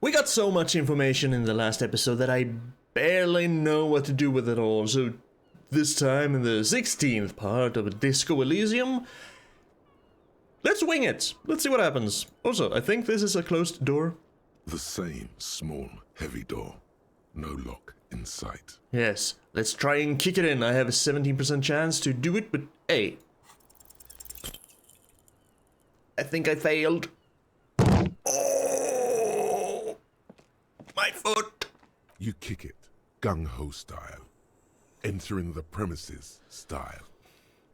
We got so much information in the last episode that I barely know what to do with it all, so this time in the 16th part of Disco Elysium, let's wing it. Let's see what happens. Also, I think this is a closed door. The same small, heavy door. No lock in sight. Yes, let's try and kick it in. I have a 17% chance to do it, but hey. I think I failed. Oh! My foot! You kick it, gung-ho style. Entering the premises style.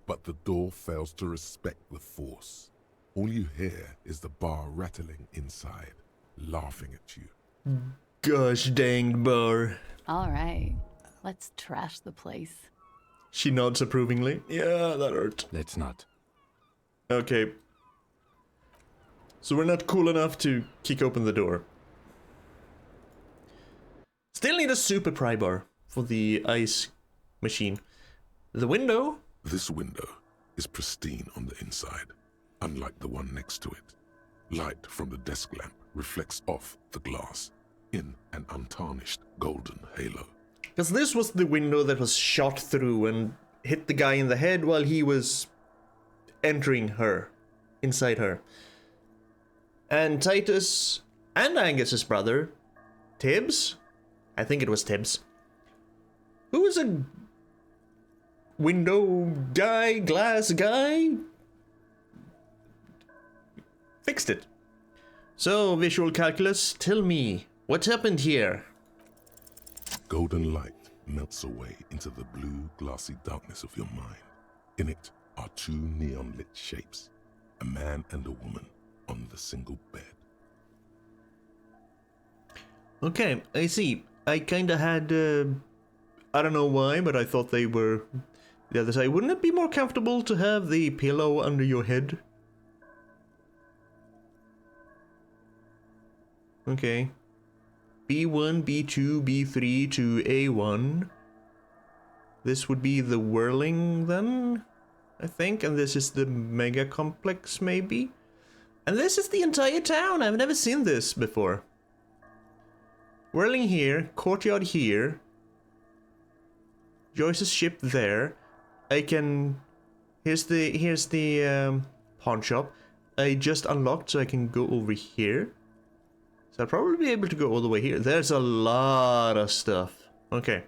But the door fails to respect the force. All you hear is the bar rattling inside, laughing at you. Gosh dang bar. All right, let's trash the place. She nods approvingly. Yeah, that hurt. Let's not. Okay. So we're not cool enough to kick open the door. Still need a super pry bar for the ice machine. The window? This window is pristine on the inside, unlike the one next to it. Light from the desk lamp reflects off the glass in an untarnished golden halo. Because this was the window that was shot through and hit the guy in the head while he was entering her, inside her. And Titus and Angus's brother, Tibbs, I think it was Tibbs, who was a window guy, glass guy, fixed it. So, visual calculus, tell me, what happened here? Golden light melts away into the blue, glassy darkness of your mind. In it are two neon-lit shapes, a man and a woman on the single bed. Okay, I see. I kinda had, I don't know why, but I thought they were the other side. Wouldn't it be more comfortable to have the pillow under your head? Okay. B1, B2, B3 to A1. This would be the whirling then, I think, and this is the mega complex maybe? And this is the entire town. I've never seen this before. Whirling here, courtyard here. Joyce's ship there. I can. Here's the pawn shop. I just unlocked, so I can go over here. So I'll probably be able to go all the way here. There's a lot of stuff. Okay.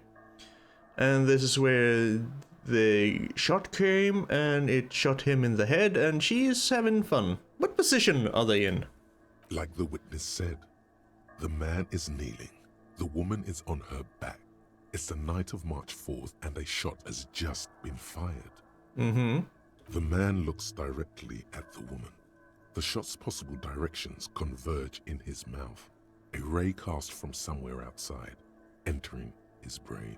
And this is where the shot came, and it shot him in the head, and she's having fun. What position are they in? Like the witness said, the man is kneeling, the woman is on her back. It's the night of March 4th, and a shot has just been fired. Mm-hmm. The man looks directly at the woman. The shot's possible directions converge in his mouth, a ray cast from somewhere outside, entering his brain.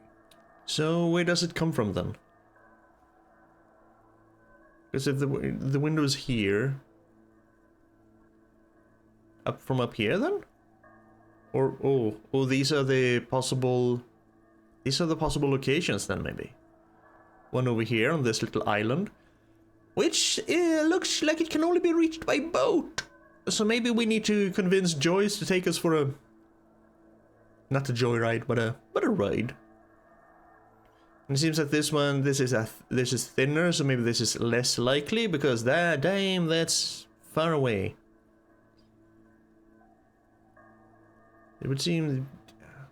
So where does it come from then? Because if the window is here, up here then, or oh these are the possible locations then maybe. One over here on this little island, which looks like it can only be reached by boat. So maybe we need to convince Joyce to take us for a, not a joyride, but a ride. And it seems that this is thinner, so maybe this is less likely because that's far away. It would seem,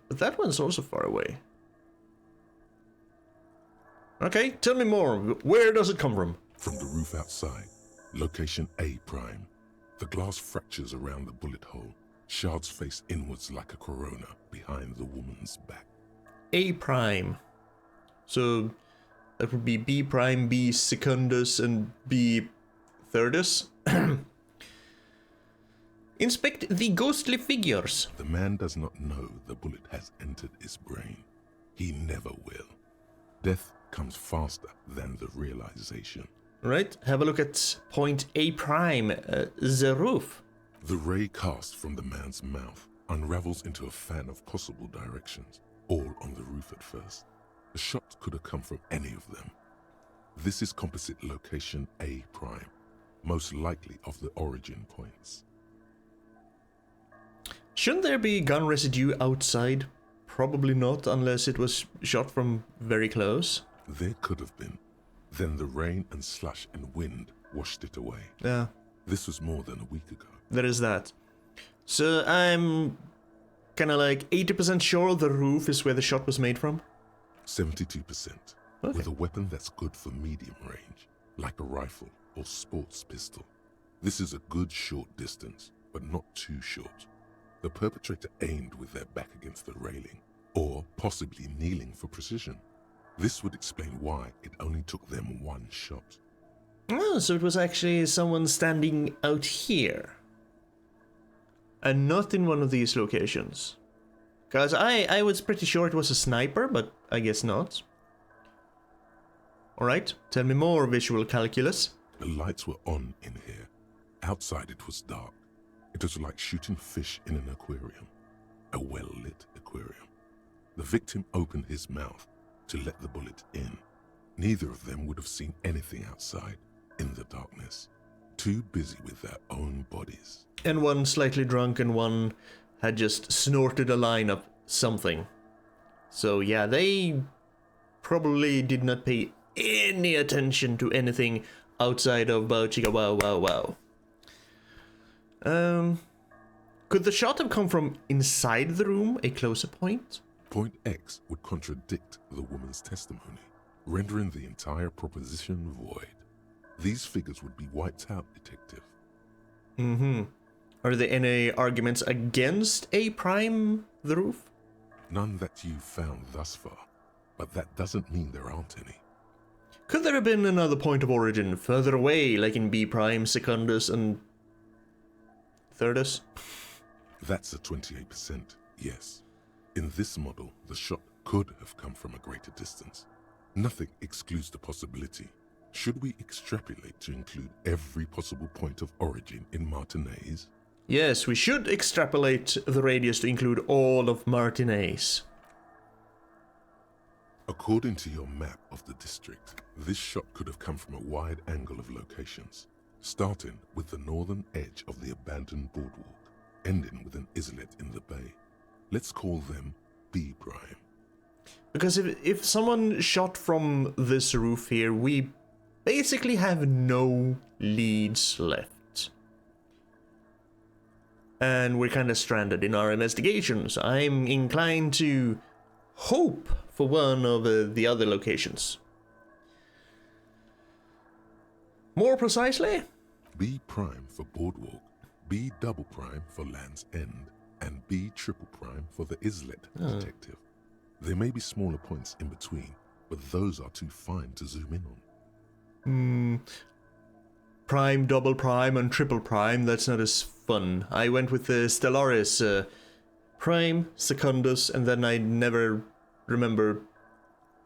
but that one's also far away. Okay, tell me more. Where does it come from? From the roof outside, location A prime. The glass fractures around the bullet hole. Shards face inwards like a corona behind the woman's back. A prime. So that would be B prime, B secundus, and B thirdus. Inspect the ghostly figures. The man does not know the bullet has entered his brain. He never will. Death comes faster than the realization. Right, have a look at point A prime, the roof. The ray cast from the man's mouth unravels into a fan of possible directions, all on the roof at first. The shot could have come from any of them. This is composite location A prime, most likely of the origin points. Shouldn't there be gun residue outside? Probably not, unless it was shot from very close. There could have been. Then the rain and slush and wind washed it away. Yeah, This was more than a week ago. there is that. So I'm kind of like 80% sure the roof is where the shot was made from. 72%. Okay. With a weapon that's good for medium range, like a rifle or sports pistol. This is a good short distance, but not too short. The perpetrator aimed with their back against the railing, or possibly kneeling for precision. This would explain why it only took them one shot. Oh, so it was actually someone standing out here. And not in one of these locations. Because I was pretty sure it was a sniper, but I guess not. Alright, tell me more, visual calculus. The lights were on in here. Outside it was dark. It was like shooting fish in an aquarium. A well-lit aquarium. The victim opened his mouth to let the bullet in. Neither of them would have seen anything outside in the darkness. Too busy with their own bodies. And one slightly drunk and one had just snorted a line of something. So yeah, they probably did not pay any attention to anything outside of Bow Chicka Wow Wow Wow. Could the shot have come from inside the room, a closer point? Point X would contradict the woman's testimony, rendering the entire proposition void. These figures would be wiped out, detective. Are there any arguments against A prime the roof? None that you've found thus far, but that doesn't mean there aren't any. Could there have been another point of origin further away, like in B prime, Secundus, and Thirdus? That's a 28%, yes. In this model, the shot could have come from a greater distance. Nothing excludes the possibility. Should we extrapolate to include every possible point of origin in Martinez? Yes, we should extrapolate the radius to include all of Martinez. According to your map of the district, this shot could have come from a wide angle of locations, starting with the northern edge of the abandoned boardwalk, ending with an islet in the bay. Let's call them B prime. Because if someone shot from this roof here, we basically have no leads left. And we're kind of stranded in our investigations. I'm inclined to hope for one of the other locations. More precisely? B prime for boardwalk, B double prime for Land's End, and B triple prime for the islet, detective. There may be smaller points in between, but those are too fine to zoom in on. Prime, double prime, and triple prime, that's not as fun. I went with the Stellaris, Prime, Secundus, and then I never remember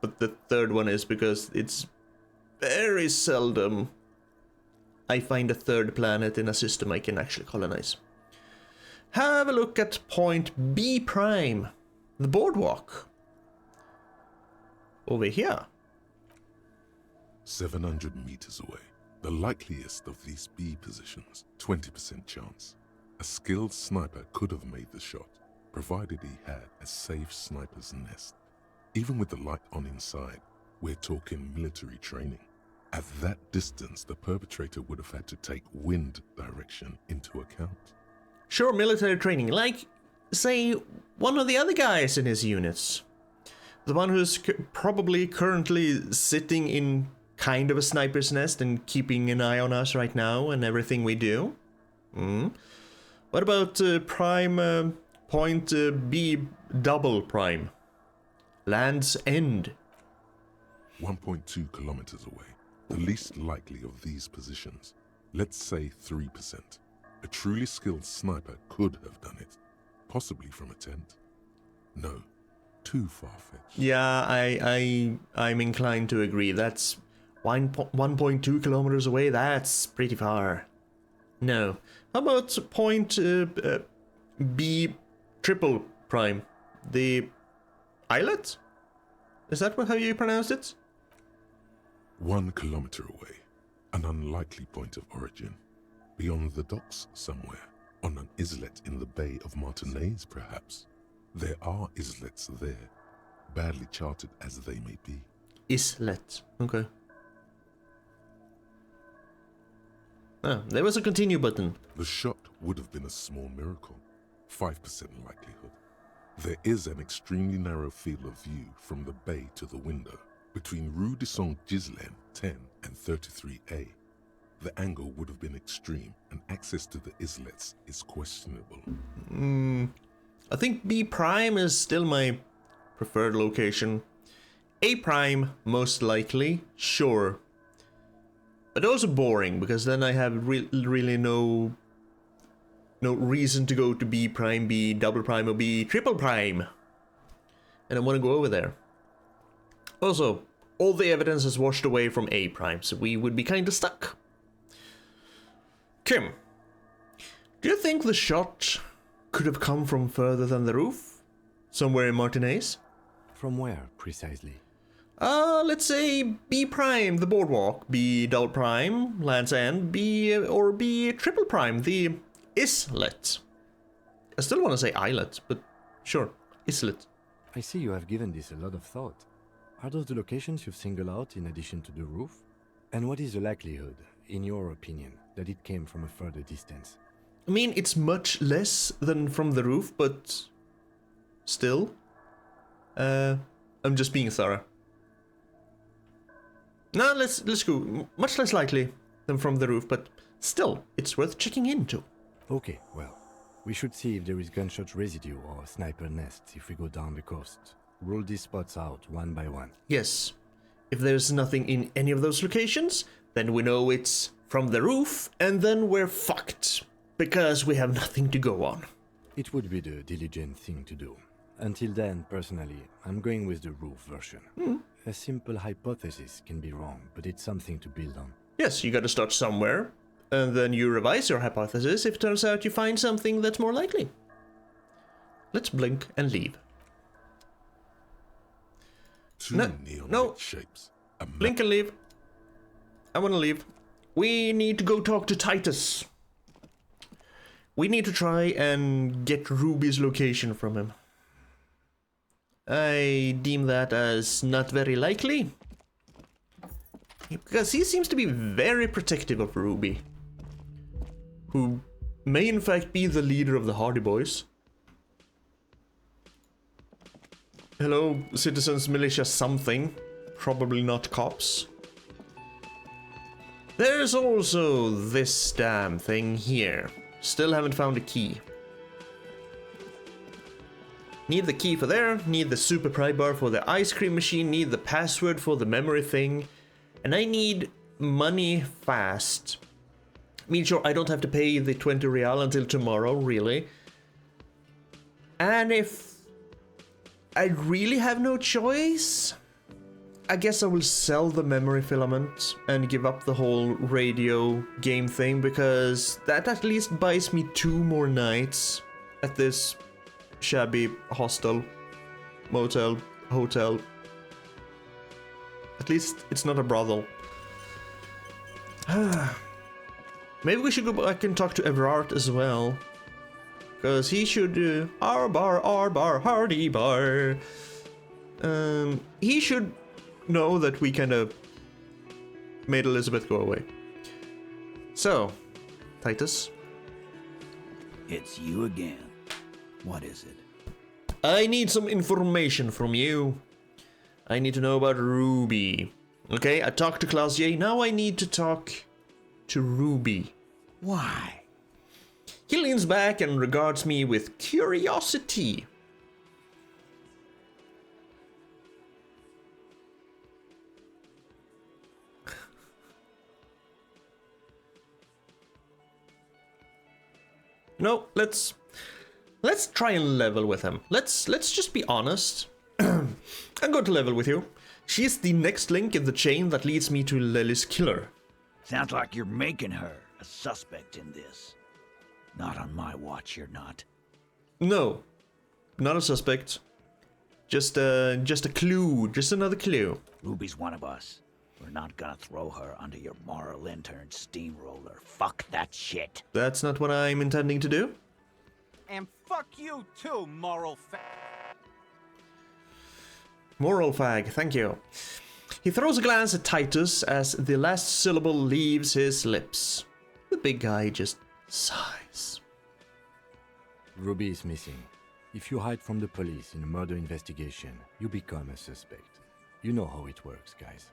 what the third one is, because it's very seldom I find a third planet in a system I can actually colonize. Have a look at point B prime, the boardwalk. Over here. 700 meters away. The likeliest of these B positions, 20% chance. A skilled sniper could have made the shot, provided he had a safe sniper's nest. Even with the light on inside, we're talking military training. At that distance, the perpetrator would have had to take wind direction into account. Sure, military training, like, say, one of the other guys in his units. The one who's probably currently sitting in kind of a sniper's nest and keeping an eye on us right now and everything we do. What about prime point B double prime? Land's End. 1.2 kilometers away. The least likely of these positions. Let's say 3%. A truly skilled sniper could have done it. Possibly from a tent. No. Too far-fetched. Yeah, I'm inclined to agree. That's 1.2 kilometers away. That's pretty far. No. How about point B triple prime? The islet? Is that how you pronounce it? 1 kilometer away. An unlikely point of origin. Beyond the docks somewhere. On an islet in the Bay of Martinez, perhaps. There are islets there, badly charted as they may be. Islet. Okay. Ah, there was a continue button. The shot would have been a small miracle, 5% likelihood. There is an extremely narrow field of view from the bay to the window, between Rue de Saint-Ghislain 10 and 33A. The angle would have been extreme, and access to the islets is questionable. I think B prime is still my preferred location. A prime, most likely, sure. But also boring, because then I have really no reason to go to B prime, B double prime, or B triple prime. And I want to go over there. Also, all the evidence is washed away from A prime, so we would be kind of stuck. Kim, do you think the shot could have come from further than the roof? Somewhere in Martinez? From where, precisely? Let's say B prime, the boardwalk, B double prime, Land's End, or B triple prime, the islet. I still want to say islet, but sure, islet. I see you have given this a lot of thought. Are those the locations you've singled out in addition to the roof? And what is the likelihood, in your opinion, that it came from a further distance? I mean, it's much less than from the roof, but still. I'm just being thorough. No, let's go. Much less likely than from the roof, but still, it's worth checking into. Okay, well, we should see if there is gunshot residue or sniper nests if we go down the coast. Rule these spots out one by one. Yes. If there's nothing in any of those locations, then we know it's from the roof, and then we're fucked. Because we have nothing to go on. It would be the diligent thing to do. Until then, personally, I'm going with the roof version. A simple hypothesis can be wrong, but it's something to build on. Yes, you gotta start somewhere, and then you revise your hypothesis if it turns out you find something that's more likely. Let's blink and leave. Two neon no. shapes. Blink and leave. I wanna leave. We need to go talk to Titus. We need to try and get Ruby's location from him. I deem that as not very likely. Because he seems to be very protective of Ruby. Who may in fact be the leader of the Hardy Boys. Hello, citizens militia something. Probably not cops. There's also this damn thing here. Still haven't found a key. Need the key for there, need the super pry bar for the ice cream machine, need the password for the memory thing, and I need money fast. I mean, sure, I don't have to pay the 20 real until tomorrow, really. And if I really have no choice, I guess I will sell the memory filament and give up the whole radio game thing, because that at least buys me 2 more nights at this shabby hostel, motel, hotel. At least it's not a brothel. Maybe we should go back and talk to Everard as well. Because he should our bar, hardy bar. He should know that we kind of made Elizabeth go away. So, Titus. It's you again. What is it? I need some information from you. I need to know about Ruby. Okay, I talked to Clausier, now I need to talk to Ruby. Why? He leans back and regards me with curiosity. No, let's try and level with him. Let's just be honest. I'm going to level with you. She's the next link in the chain that leads me to Lily's killer. Sounds like you're making her a suspect in this. Not on my watch, you're not. No, not a suspect. Just a clue. Just another clue. Ruby's one of us. We're not gonna throw her under your moral intern steamroller. Fuck that shit. That's not what I'm intending to do. And fuck you too, moral Moral fag, thank you. He throws a glance at Titus as the last syllable leaves his lips. The big guy just sighs. Ruby is missing. If you hide from the police in a murder investigation, you become a suspect. You know how it works, guys.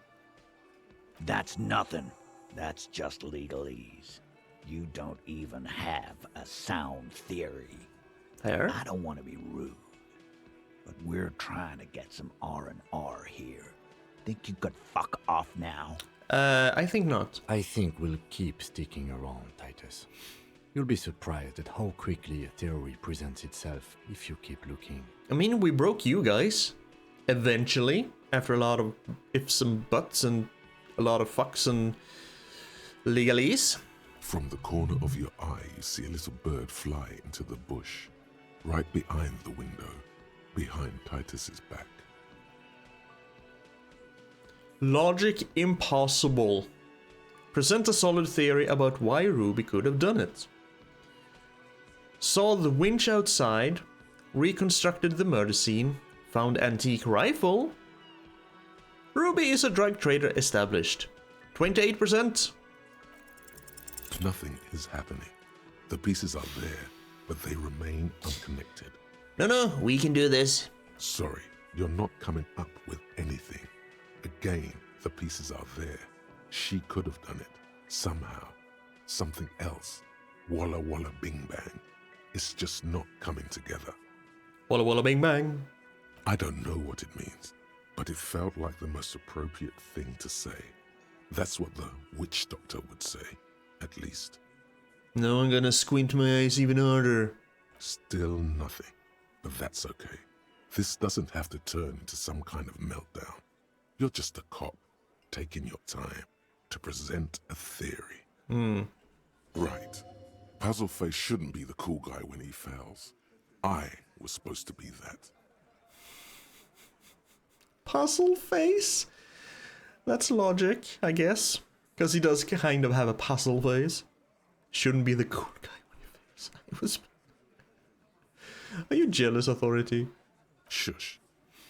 That's nothing. That's just legalese. You don't even have a sound theory. There. I don't want to be rude, but we're trying to get some R&R here. Think you could fuck off now? I think not. I think we'll keep sticking around, Titus. You'll be surprised at how quickly a theory presents itself if you keep looking. I mean, we broke you guys. Eventually. After a lot of ifs and buts and a lot of fucks and legalese. From the corner of your eye, you see a little bird fly into the bush, right behind the window, behind Titus's back. Logic impossible. Present a solid theory about why Ruby could have done it. Saw the winch outside, reconstructed the murder scene, found antique rifle. Ruby is a drug trader established. 28%. Nothing is happening. The pieces are there, but they remain unconnected. No, we can do this. Sorry, you're not coming up with anything. Again, the pieces are there. She could have done it. Somehow. Something else. Walla walla bing bang. It's just not coming together. Walla walla bing bang. I don't know what it means, but it felt like the most appropriate thing to say. That's what the witch doctor would say, at least. No, I'm gonna squint my eyes even harder. Still nothing, but that's okay. This doesn't have to turn into some kind of meltdown. You're just a cop, taking your time to present a theory. Right. Puzzleface shouldn't be the cool guy when he fails. I was supposed to be that. Puzzle face? That's logic, I guess. Because he does kind of have a puzzle face. Shouldn't be the cool guy when he fails. I was... Are you jealous, Authority? Shush.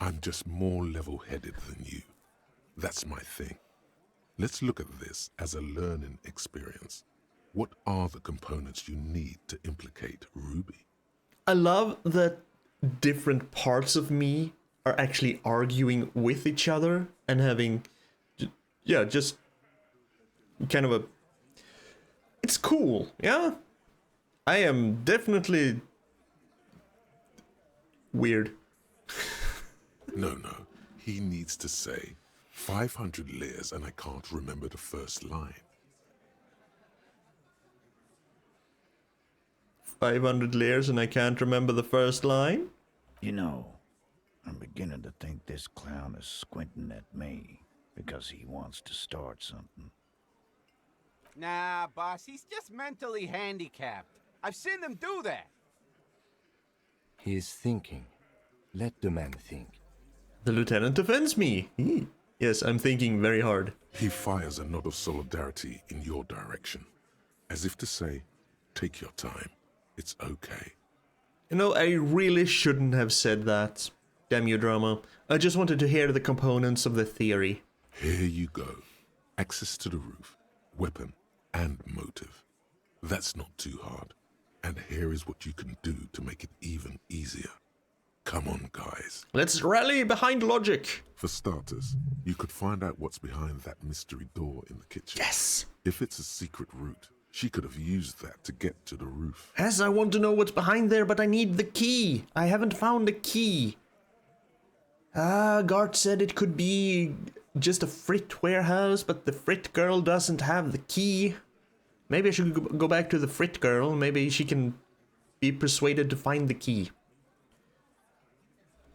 I'm just more level-headed than you. That's my thing. Let's look at this as a learning experience. What are the components you need to implicate Ruby? I love that different parts of me are actually arguing with each other and having, just kind of a... It's cool, yeah? I am definitely weird. No. He needs to say 500 layers and I can't remember the first line. 500 layers and I can't remember the first line? You know, I'm beginning to think this clown is squinting at me because he wants to start something. Nah, boss, he's just mentally handicapped. I've seen him do that. He is thinking. Let the man think. The lieutenant defends me. Yes, I'm thinking very hard. He fires a nod of solidarity in your direction, as if to say, take your time, it's okay. You know, I really shouldn't have said that. Damn you, drama. I just wanted to hear the components of the theory. Here you go. Access to the roof, weapon, and motive. That's not too hard. And here is what you can do to make it even easier. Come on, guys. Let's rally behind logic. For starters, you could find out what's behind that mystery door in the kitchen. Yes. If it's a secret route, she could have used that to get to the roof. Yes, I want to know what's behind there, but I need the key. I haven't found the key. Gart said it could be just a Frittte warehouse, but the Frittte girl doesn't have the key. Maybe I should go back to the Frittte girl. Maybe she can be persuaded to find the key.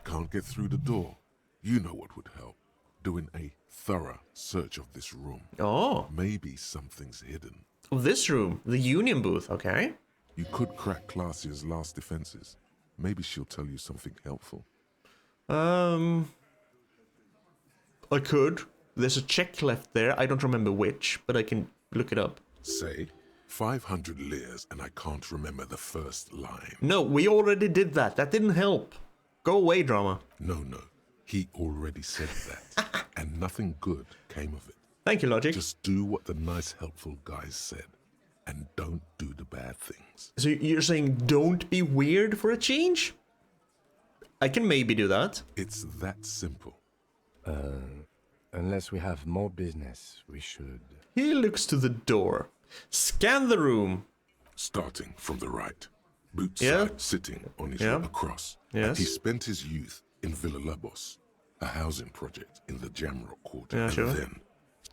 Can't get through the door? You know what would help. Doing a thorough search of this room. Oh, Maybe something's hidden. this room, the Union booth, okay. You could crack Classia's last defenses. Maybe she'll tell you something helpful. I could. There's a check left there. I don't remember which, but I can look it up. Say 500 liers and I can't remember the first line. No, we already did that. That didn't help. Go away, drama. No. He already said that. And nothing good came of it. Thank you, Logic. Just do what the nice, helpful guys said. And don't do the bad things. So you're saying don't be weird for a change? I can maybe do that. It's that simple. Unless we have more business, we should... He looks to the door. Scan the room. Starting from the right. Boots Yeah. sitting on his Yeah. across. Yes. He spent his youth in Villa Labos, a housing project in the Jamrock Quarter. Yeah, and sure. then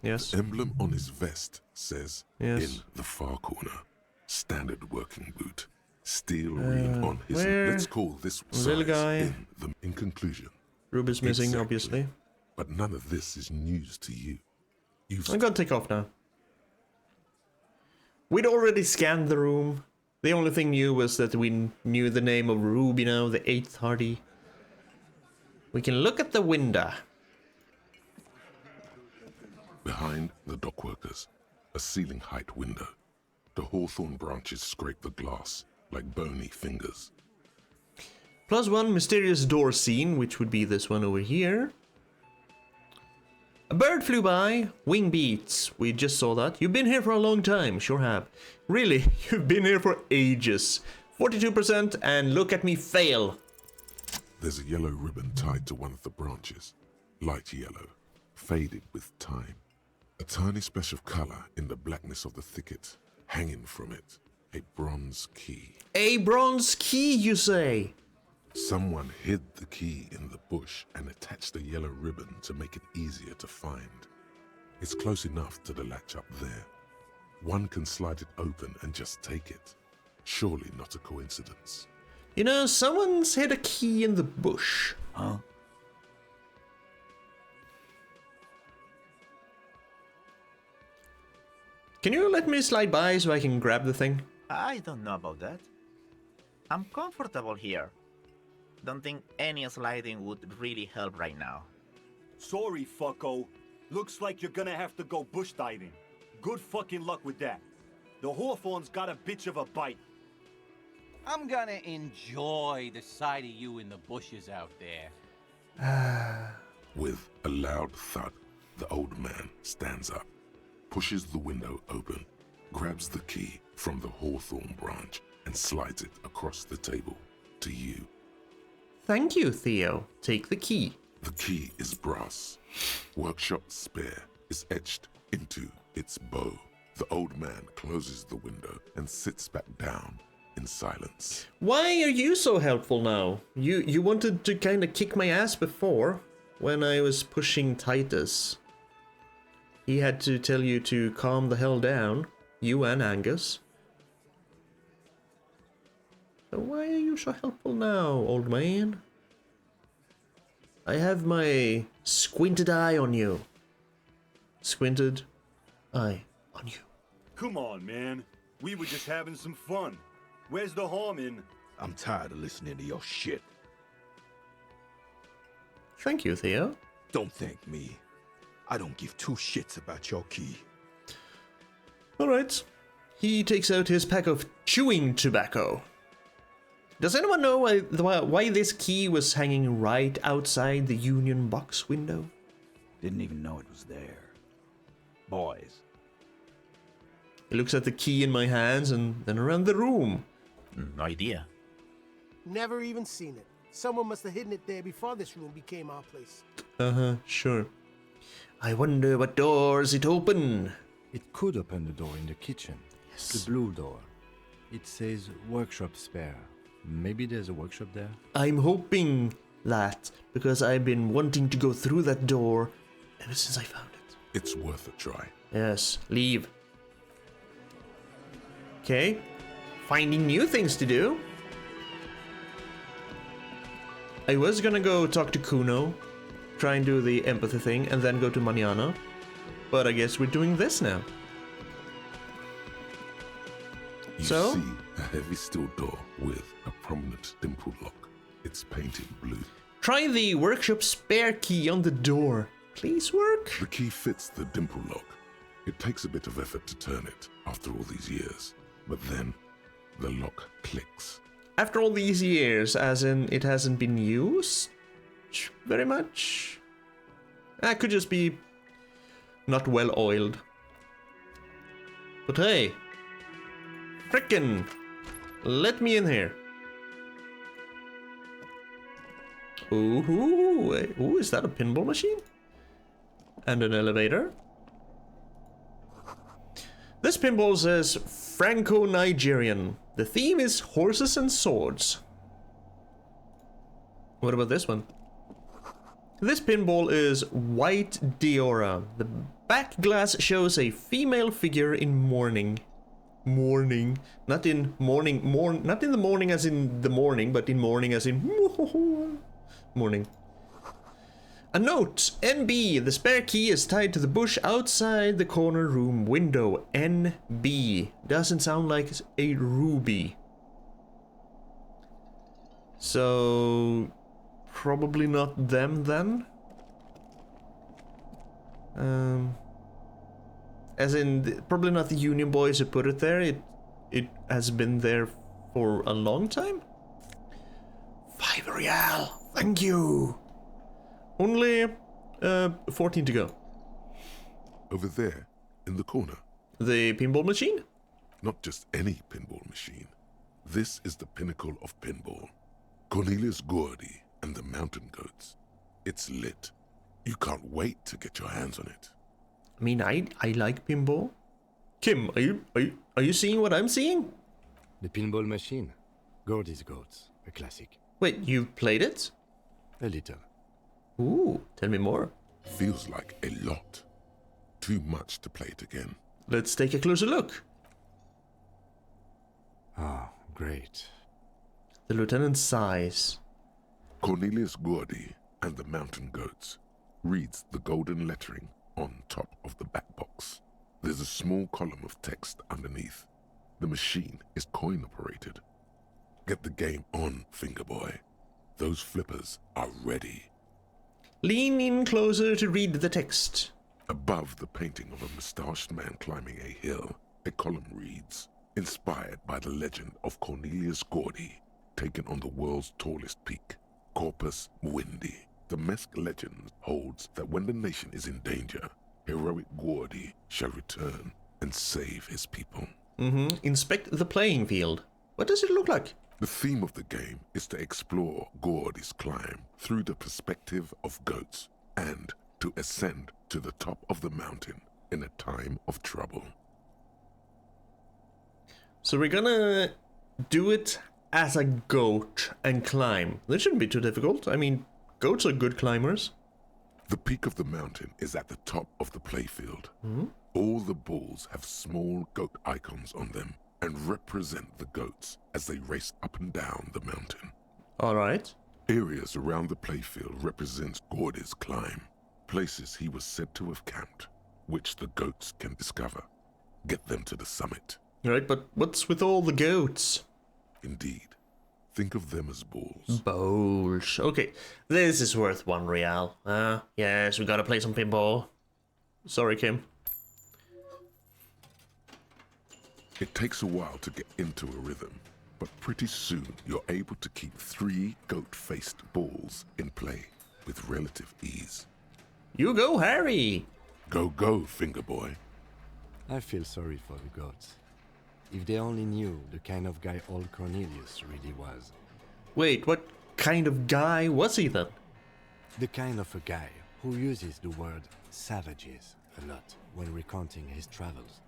Yes. emblem on his vest says, Yes. in the far corner, standard working boot, steel ring on his... where? Let's call this Little size guy. in conclusion. Ruby's missing, Exactly. obviously. But none of this is news to you. You've I'm gonna take off now. We'd already scanned the room. The only thing new was that we knew the name of Ruby now, the 8th Hardy. We can look at the window. behind the dockworkers, a ceiling height window. The hawthorn branches scrape the glass like bony fingers. +1 mysterious door scene, which would be this one over here. A bird flew by, wing beats. We just saw that. You've been here for a long time, sure have. Really, you've been here for ages. 42%, and look at me fail. There's a yellow ribbon tied to one of the branches. Light yellow, faded with time. A tiny splash of color in the blackness of the thicket. Hanging from it, a bronze key. A bronze key, you say? Someone hid the key in the bush and attached a yellow ribbon to make it easier to find. It's close enough to the latch up there. One can slide it open and just take it. Surely not a coincidence. You know, someone's hid a key in the bush. Huh? Can you let me slide by so I can grab the thing? I don't know about that. I'm comfortable here. Don't think any sliding would really help right now. Sorry, fucko. Looks like you're gonna have to go bush diving. Good fucking luck with that. The hawthorn's got a bitch of a bite. I'm gonna enjoy the sight of you in the bushes out there. With a loud thud, the old man stands up, pushes the window open, grabs the key from the hawthorn branch and slides it across the table to you. Thank you, Theo. Take the key. The key is brass. Workshop spare is etched into its bow. The old man closes the window and sits back down in silence. Why are you so helpful now? You wanted to kind of kick my ass before, when I was pushing Titus. He had to tell you to calm the hell down, you and Angus. So why are you so helpful now, old man? I have my squinted eye on you. Squinted eye on you. Come on, man. We were just having some fun. Where's the harm in... I'm tired of listening to your shit. Thank you, Theo. Don't thank me. I don't give two shits about your key. Alright. He takes out his pack of chewing tobacco. Does anyone know why this key was hanging right outside the Union box window? Didn't even know it was there. Boys. He looks at the key in my hands and then around the room. No idea. Never even seen it. Someone must have hidden it there before this room became our place. Uh-huh, sure. I wonder what doors it open. It could open the door in the kitchen. Yes. The blue door. It says workshop spare. Maybe there's a workshop there? I'm hoping that, because I've been wanting to go through that door ever since I found it. It's worth a try. Yes, leave. Okay. Finding new things to do. I was gonna go talk to Kuno, try and do the empathy thing, and then go to Manana. But I guess we're doing this now. You So? see a heavy steel door with a prominent dimple lock. It's painted blue. Try the workshop spare key on the door. Please work. The key fits the dimple lock. It takes a bit of effort to turn it after all these years, but then the lock clicks. After all these years, as in it hasn't been used very much? That could just be not well oiled. But hey, frickin', let me in here. Ooh, is that a pinball machine? And an elevator? This pinball says Franco-Nigerian. The theme is horses and swords. What about this one? This pinball is White Diora. The back glass shows a female figure in mourning. Mourning. Not in morning, not in the morning as in the morning, but in mourning as in morning. A note, NB, the spare key is tied to the bush outside the corner room window. NB. Doesn't sound like a ruby. So, probably not them then? As in, probably not the Union boys who put it there. It has been there for a long time? 5 real, thank you. Only 14 to go. Over there, in the corner. The pinball machine? Not just any pinball machine. This is the pinnacle of pinball. Cornelius Gordy and the Mountain Goats. It's lit. You can't wait to get your hands on it. I mean, I like pinball. Kim, are you seeing what I'm seeing? The pinball machine. Gordy's Goats, a classic. Wait, you've played it? A little. Ooh, tell me more. Feels like a lot. Too much to play it again. Let's take a closer look. Ah, great. The lieutenant sighs. Cornelius Gordy and the Mountain Goats reads the golden lettering on top of the back box. There's a small column of text underneath. The machine is coin operated. Get the game on, Fingerboy. Those flippers are ready. Lean in closer to read the text. Above the painting of a mustached man climbing a hill, a column reads, inspired by the legend of Cornelius Gordy, taken on the world's tallest peak, Corpus Muindi. The Mesk legend holds that when the nation is in danger, heroic Gordy shall return and save his people. Inspect the playing field. What does it look like? The theme of the game is to explore Gordy's climb through the perspective of goats and to ascend to the top of the mountain in a time of trouble. So we're gonna do it as a goat and climb. That shouldn't be too difficult. I mean, goats are good climbers. The peak of the mountain is at the top of the playfield. All the balls have small goat icons on them and represent the goats as they race up and down the mountain. Alright. Areas around the playfield represents Gordy's climb, places he was said to have camped, which the goats can discover. Get them to the summit. Alright, but what's with all the goats? Indeed. Think of them as balls. Bowls. Okay, this is worth 1 real. Yes, we gotta play some pinball. Sorry, Kim. It takes a while to get into a rhythm, but pretty soon you're able to keep 3 goat-faced balls in play with relative ease. You go, Harry! Go, go, Fingerboy. I feel sorry for the goats. If they only knew the kind of guy old Cornelius really was. Wait, what kind of guy was he then? The kind of a guy who uses the word savages a lot when recounting his travels.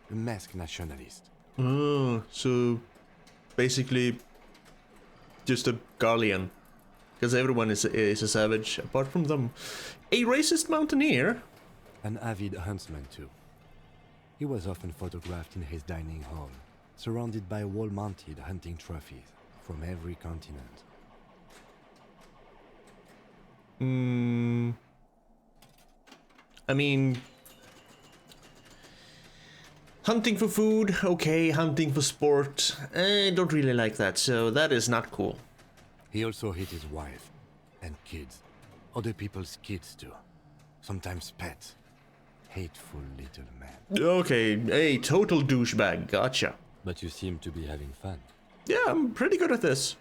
A masked nationalist. Oh, so basically just a Garlean. Because everyone is a savage apart from them. A racist mountaineer? An avid huntsman too. He was often photographed in his dining hall, surrounded by wall-mounted hunting trophies from every continent. I mean, hunting for food, okay. Hunting for sport, I don't really like that, so that is not cool. He also hit his wife and kids. Other people's kids too. sometimes pets. Hateful little man. Okay, a total douchebag, gotcha. But you seem to be having fun. Yeah, I'm pretty good at this.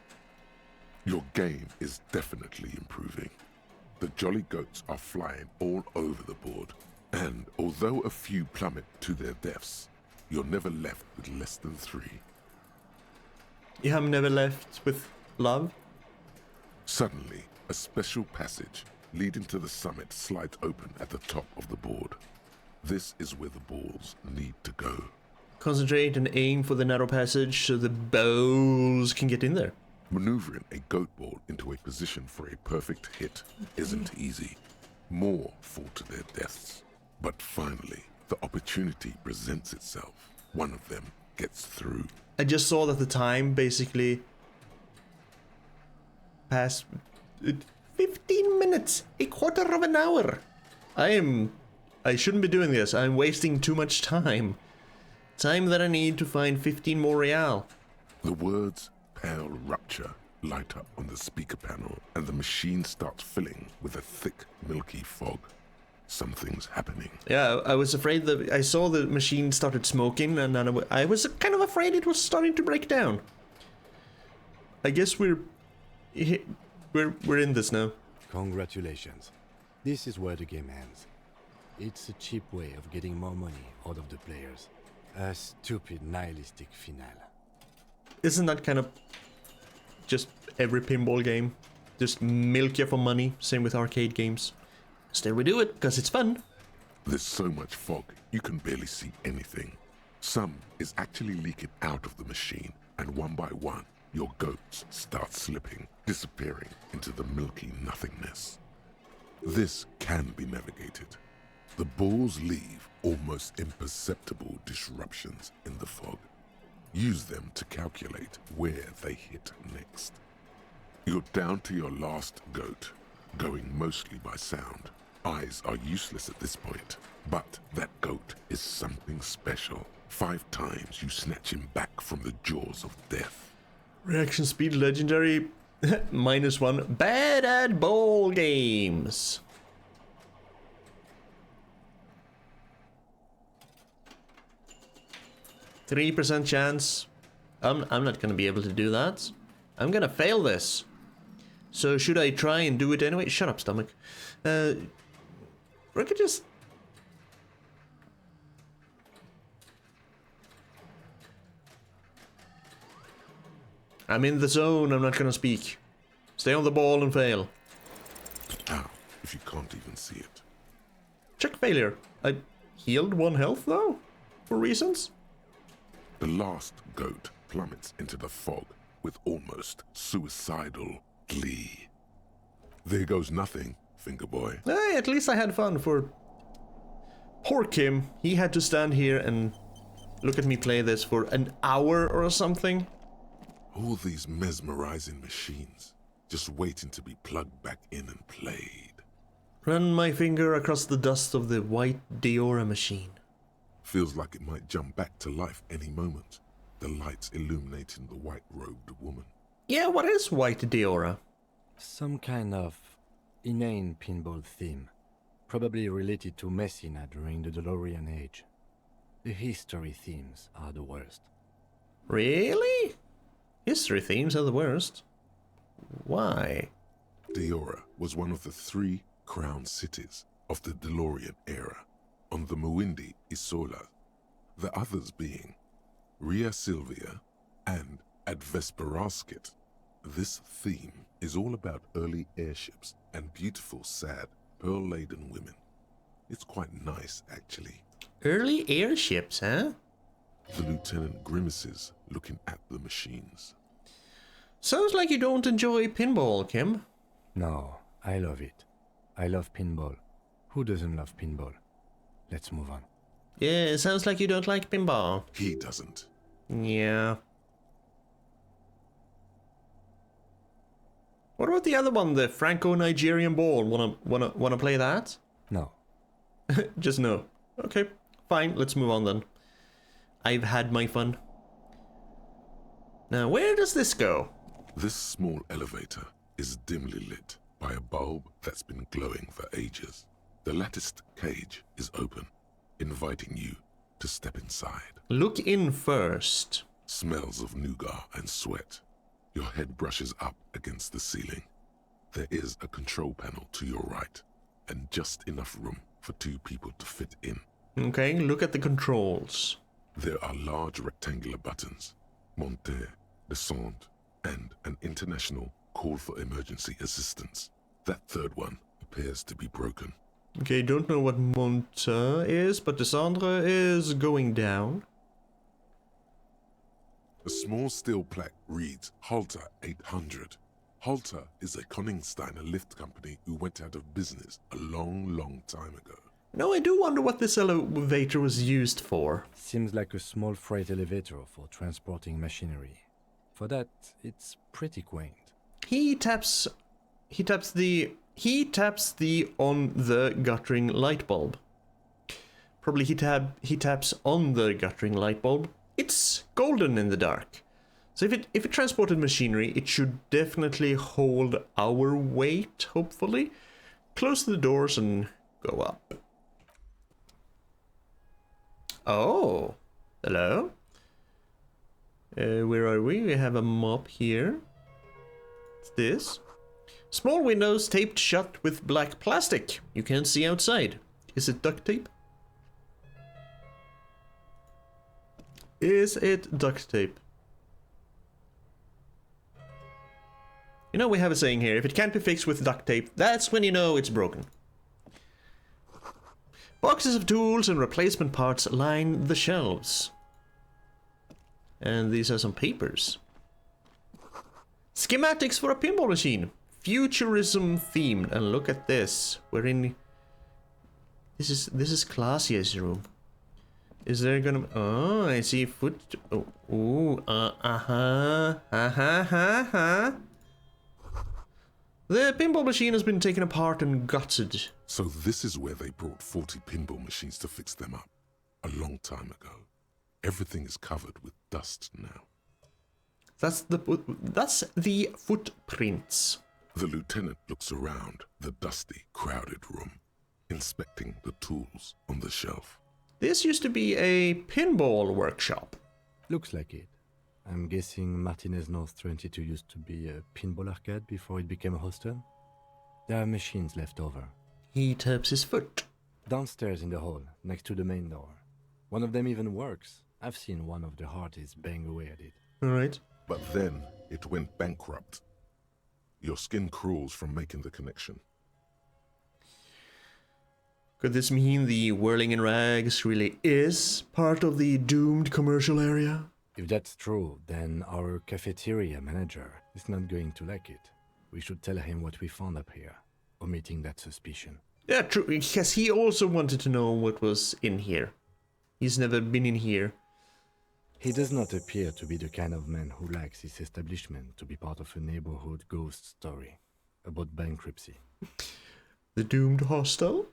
Your game is definitely improving. The jolly goats are flying all over the board, and although a few plummet to their deaths, you're never left with less than 3. Yeah, I'm never left with love. Suddenly, a special passage leading to the summit slides open at the top of the board. This is where the balls need to go. Concentrate and aim for the narrow passage so the balls can get in there. Maneuvering a goat ball into a position for a perfect hit isn't easy. More fall to their deaths. But finally, the opportunity presents itself. One of them gets through. I just saw that the time basically passed 15 minutes, a quarter of an hour. I shouldn't be doing this. I'm wasting too much time. Time that I need to find 15 more real. The words "pale rupture" light up on the speaker panel, and the machine starts filling with a thick, milky fog. Something's happening. Yeah, I was afraid that I saw the machine started smoking, and then I was kind of afraid it was starting to break down. I guess we're in this now. Congratulations. This is where the game ends. It's a cheap way of getting more money out of the players. A stupid nihilistic finale. Isn't that kind of just every pinball game? Just milk you for money. Same with arcade games. Still we do it because it's fun. There's so much fog, you can barely see anything. Some is actually leaking out of the machine, and one by one, your goats start slipping, disappearing into the milky nothingness. This can be navigated. The balls leave almost imperceptible disruptions in the fog. Use them to calculate where they hit next. You're down to your last goat, going mostly by sound. Eyes are useless at this point, but that goat is something special. 5 times you snatch him back from the jaws of death. Reaction speed legendary. -1. Bad at ball games. %3 chance. I'm not gonna be able to do that. I'm gonna fail this. So should I try and do it anyway? Shut up, stomach. I could just... I'm in the zone, I'm not gonna speak. Stay on the ball and fail. How, if you can't even see it? Check failure. I healed 1 health though? For reasons? The last goat plummets into the fog with almost suicidal glee. There goes nothing, finger boy. Hey, at least I had fun for... Poor Kim. He had to stand here and look at me play this for an hour or something. All these mesmerizing machines, just waiting to be plugged back in and played. Run my finger across the dust of the white Diora machine. Feels like it might jump back to life any moment. The lights illuminating the white-robed woman. Yeah, what is white Diora? Some kind of inane pinball theme. Probably related to Messina during the DeLorean age. The history themes are the worst. Really? History themes are the worst. Why? Diora was one of the 3 crown cities of the DeLorean era, on the Muindi Isola, the others being Ria Silvia and Advesperasket. This theme is all about early airships and beautiful, sad, pearl-laden women. It's quite nice, actually. Early airships, huh? The lieutenant grimaces, looking at the machines. Sounds like you don't enjoy pinball, Kim. No, I love it. I love pinball. Who doesn't love pinball? Let's move on. Yeah, it sounds like you don't like pinball. He doesn't. Yeah. What about the other one, the Franco-Nigerian ball? Wanna play that? No. Just no. Okay, fine, let's move on then. I've had my fun. Now, where does this go? This small elevator is dimly lit by a bulb that's been glowing for ages. The latticed cage is open, inviting you to step inside. Look in first. Smells of nougat and sweat. Your head brushes up against the ceiling. There is a control panel to your right, and just enough room for 2 people to fit in. Okay, look at the controls. There are large rectangular buttons, monter, descend, and an international call for emergency assistance. That third one appears to be broken. Okay, don't know what monter is, but descendre is going down. A small steel plaque reads Halter 800. Halter is a Koningsteiner lift company who went out of business a long time ago. No, I do wonder what this elevator was used for. Seems like a small freight elevator for transporting machinery. For that, it's pretty quaint. He taps the on the guttering light bulb. Probably he taps on the guttering light bulb. It's golden in the dark. So if it transported machinery, it should definitely hold our weight, hopefully. Close the doors and go up. Oh, hello. Where are we? We have a mop here. What's this? Small windows taped shut with black plastic. You can't see outside. Is it duct tape? Is it duct tape? You know, we have a saying here, if it can't be fixed with duct tape, that's when you know it's broken. Boxes of tools and replacement parts line the shelves. And these are some papers. Schematics for a pinball machine. Futurism themed. And look at this. We're in... This is Classia's room. Is there gonna... Oh, I see foot... Oh, ooh, The pinball machine has been taken apart and gutted. So this is where they brought 40 pinball machines to fix them up. A long time ago. Everything is covered with dust now. That's the footprints. The lieutenant looks around the dusty, crowded room, inspecting the tools on the shelf. This used to be a pinball workshop. Looks like it. I'm guessing Martinez North 22 used to be a pinball arcade before it became a hostel. There are machines left over. He taps his foot. Downstairs in the hall, next to the main door. One of them even works. I've seen one of the hearties bang away at it. Alright. But then it went bankrupt. Your skin crawls from making the connection. Could this mean the whirling in rags really is part of the doomed commercial area? If that's true, then our cafeteria manager is not going to like it. We should tell him what we found up here, omitting that suspicion. Yeah, true, because he also wanted to know what was in here. He's never been in here. He does not appear to be the kind of man who likes his establishment to be part of a neighborhood ghost story about bankruptcy. The doomed hostel?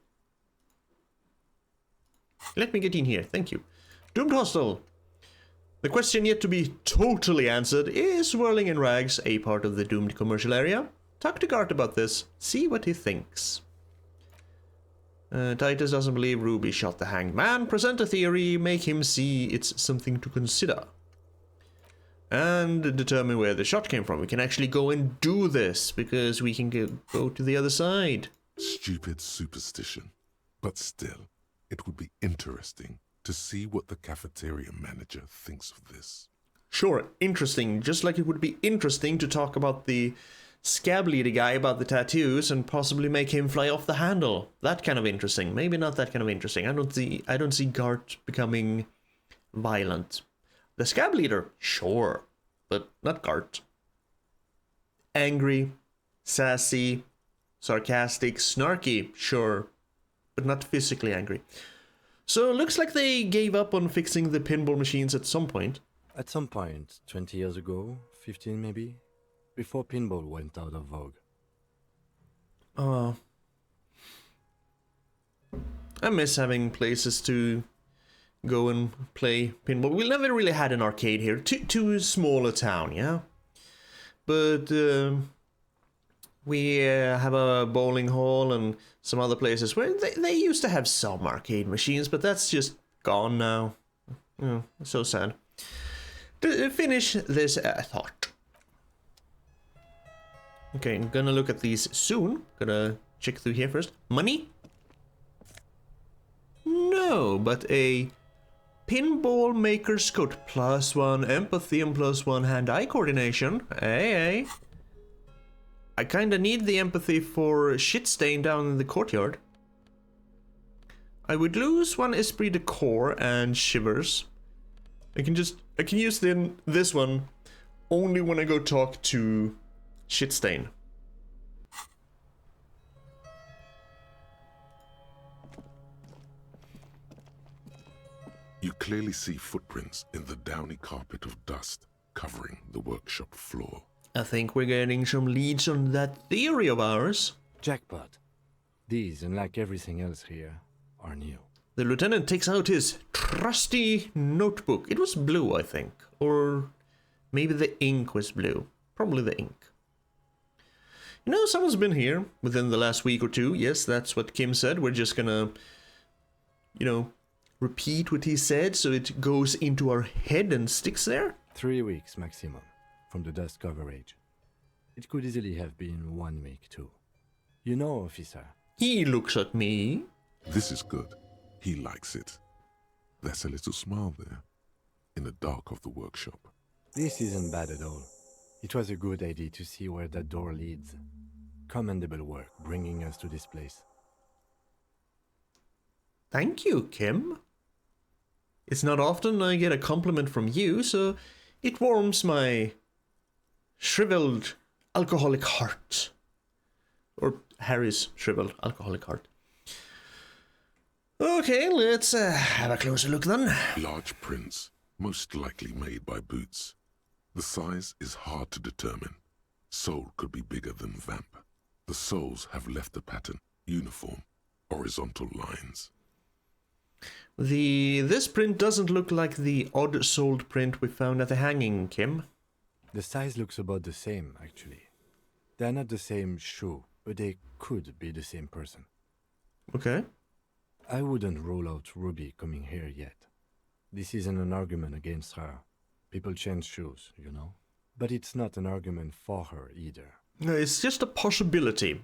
Let me get in here, thank you. Doomed hostel. The question yet to be totally answered, is whirling in rags a part of the doomed commercial area? Talk to Gart about this, see what he thinks. Titus doesn't believe Ruby shot the hanged man. Present a theory, make him see it's something to consider. And determine where the shot came from. We can actually go and do this, because we can go to the other side. Stupid superstition. But still, it would be interesting to see what the cafeteria manager thinks of this. Sure, interesting. Just like it would be interesting to talk about the scab leader guy about the tattoos and possibly make him fly off the handle. That kind of interesting. Maybe not that kind of interesting. I don't see Gart becoming violent. The scab leader, sure, but not Gart. Angry, sassy, sarcastic, snarky, sure, but not physically angry. So it looks like they gave up on fixing the pinball machines at some point. At some point, 20 years ago, 15 maybe, before pinball went out of vogue. I miss having places to go and play pinball. We never really had an arcade here. Too small a town, yeah? But We have a bowling hall and some other places where they used to have some arcade machines, but that's just gone now. Oh, so sad. To finish this thought. Okay, I'm gonna look at these soon. Gonna check through here first. Money? No, but a pinball maker's coat. +1 empathy and +1 hand-eye coordination. Hey. I kinda need the empathy for shit stain down in the courtyard. I would lose 1 esprit de corps and shivers. I can use this one only when I go talk to Shitstain. You clearly see footprints in the downy carpet of dust covering the workshop floor. I think we're getting some leads on that theory of ours. Jackpot. These, unlike everything else here, are new. The lieutenant takes out his trusty notebook. It was blue, I think. Or maybe the ink was blue. Probably the ink. You know, someone's been here within the last week or two. Yes, that's what Kim said. We're just gonna, you know, repeat what he said so it goes into our head and sticks there. 3 weeks maximum from the dust coverage. It could easily have been 1 week too. You know, officer. He looks at me. This is good. He likes it. There's a little smile there, in the dark of the workshop. This isn't bad at all. It was a good idea to see where that door leads. Commendable work bringing us to this place. Thank you, Kim. It's not often I get a compliment from you, so it warms my shriveled alcoholic heart. Or Harry's shriveled alcoholic heart. Okay, let's have a closer look then. Large prints, most likely made by Boots. The size is hard to determine. Soul could be bigger than Vamp. The soles have left the pattern, uniform, horizontal lines. This print doesn't look like the odd-soled print we found at the hanging, Kim. The size looks about the same, actually. They're not the same shoe, but they could be the same person. Okay. I wouldn't rule out Ruby coming here yet. This isn't an argument against her. People change shoes, you know? But it's not an argument for her either. No, it's just a possibility.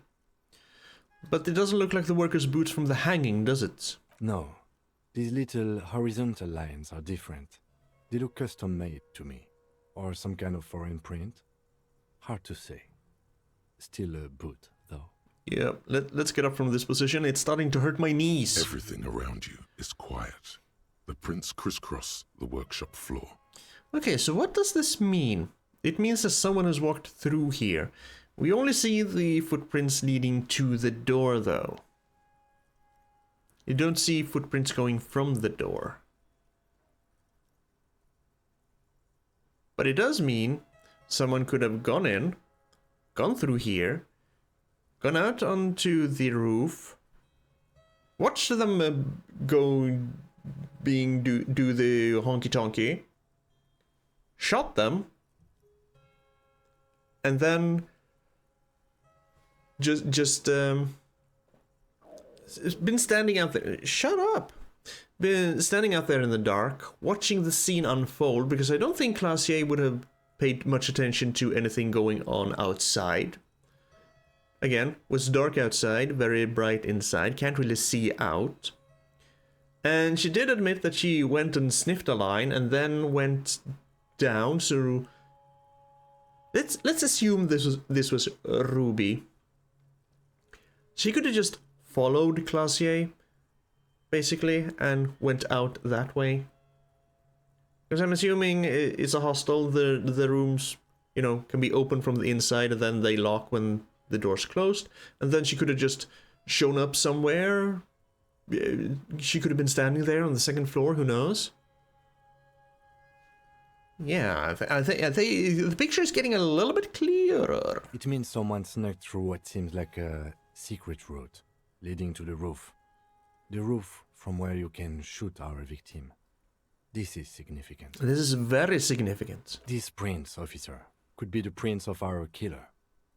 But it doesn't look like the worker's boots from the hanging, does it? No. These little horizontal lines are different. They look custom-made to me. Or some kind of foreign print. Hard to say. Still a boot, though. Yeah, let's get up from this position. It's starting to hurt my knees. Everything around you is quiet. The prints crisscross the workshop floor. Okay, so what does this mean? It means that someone has walked through here. We only see the footprints leading to the door, though. You don't see footprints going from the door. But it does mean someone could have gone in, gone through here, gone out onto the roof, watched them do the honky-tonky, shot them, and then just been standing out there. Shut up! Been standing out there in the dark, watching the scene unfold, because I don't think Classier would have paid much attention to anything going on outside. Again, was dark outside, very bright inside, can't really see out. And she did admit that she went and sniffed a line and then went down, so let's assume this was Ruby. She could have just followed Classier, basically, and went out that way. Because I'm assuming it's a hostel, the rooms, you know, can be open from the inside and then they lock when the door's closed. And then she could have just shown up somewhere. She could have been standing there on the second floor, who knows? Yeah, I think the picture is getting a little bit clearer. It means someone snuck through what seems like a secret route leading to the roof. The roof from where you can shoot our victim. This is significant. This is very significant. These prints, officer, could be the prints of our killer.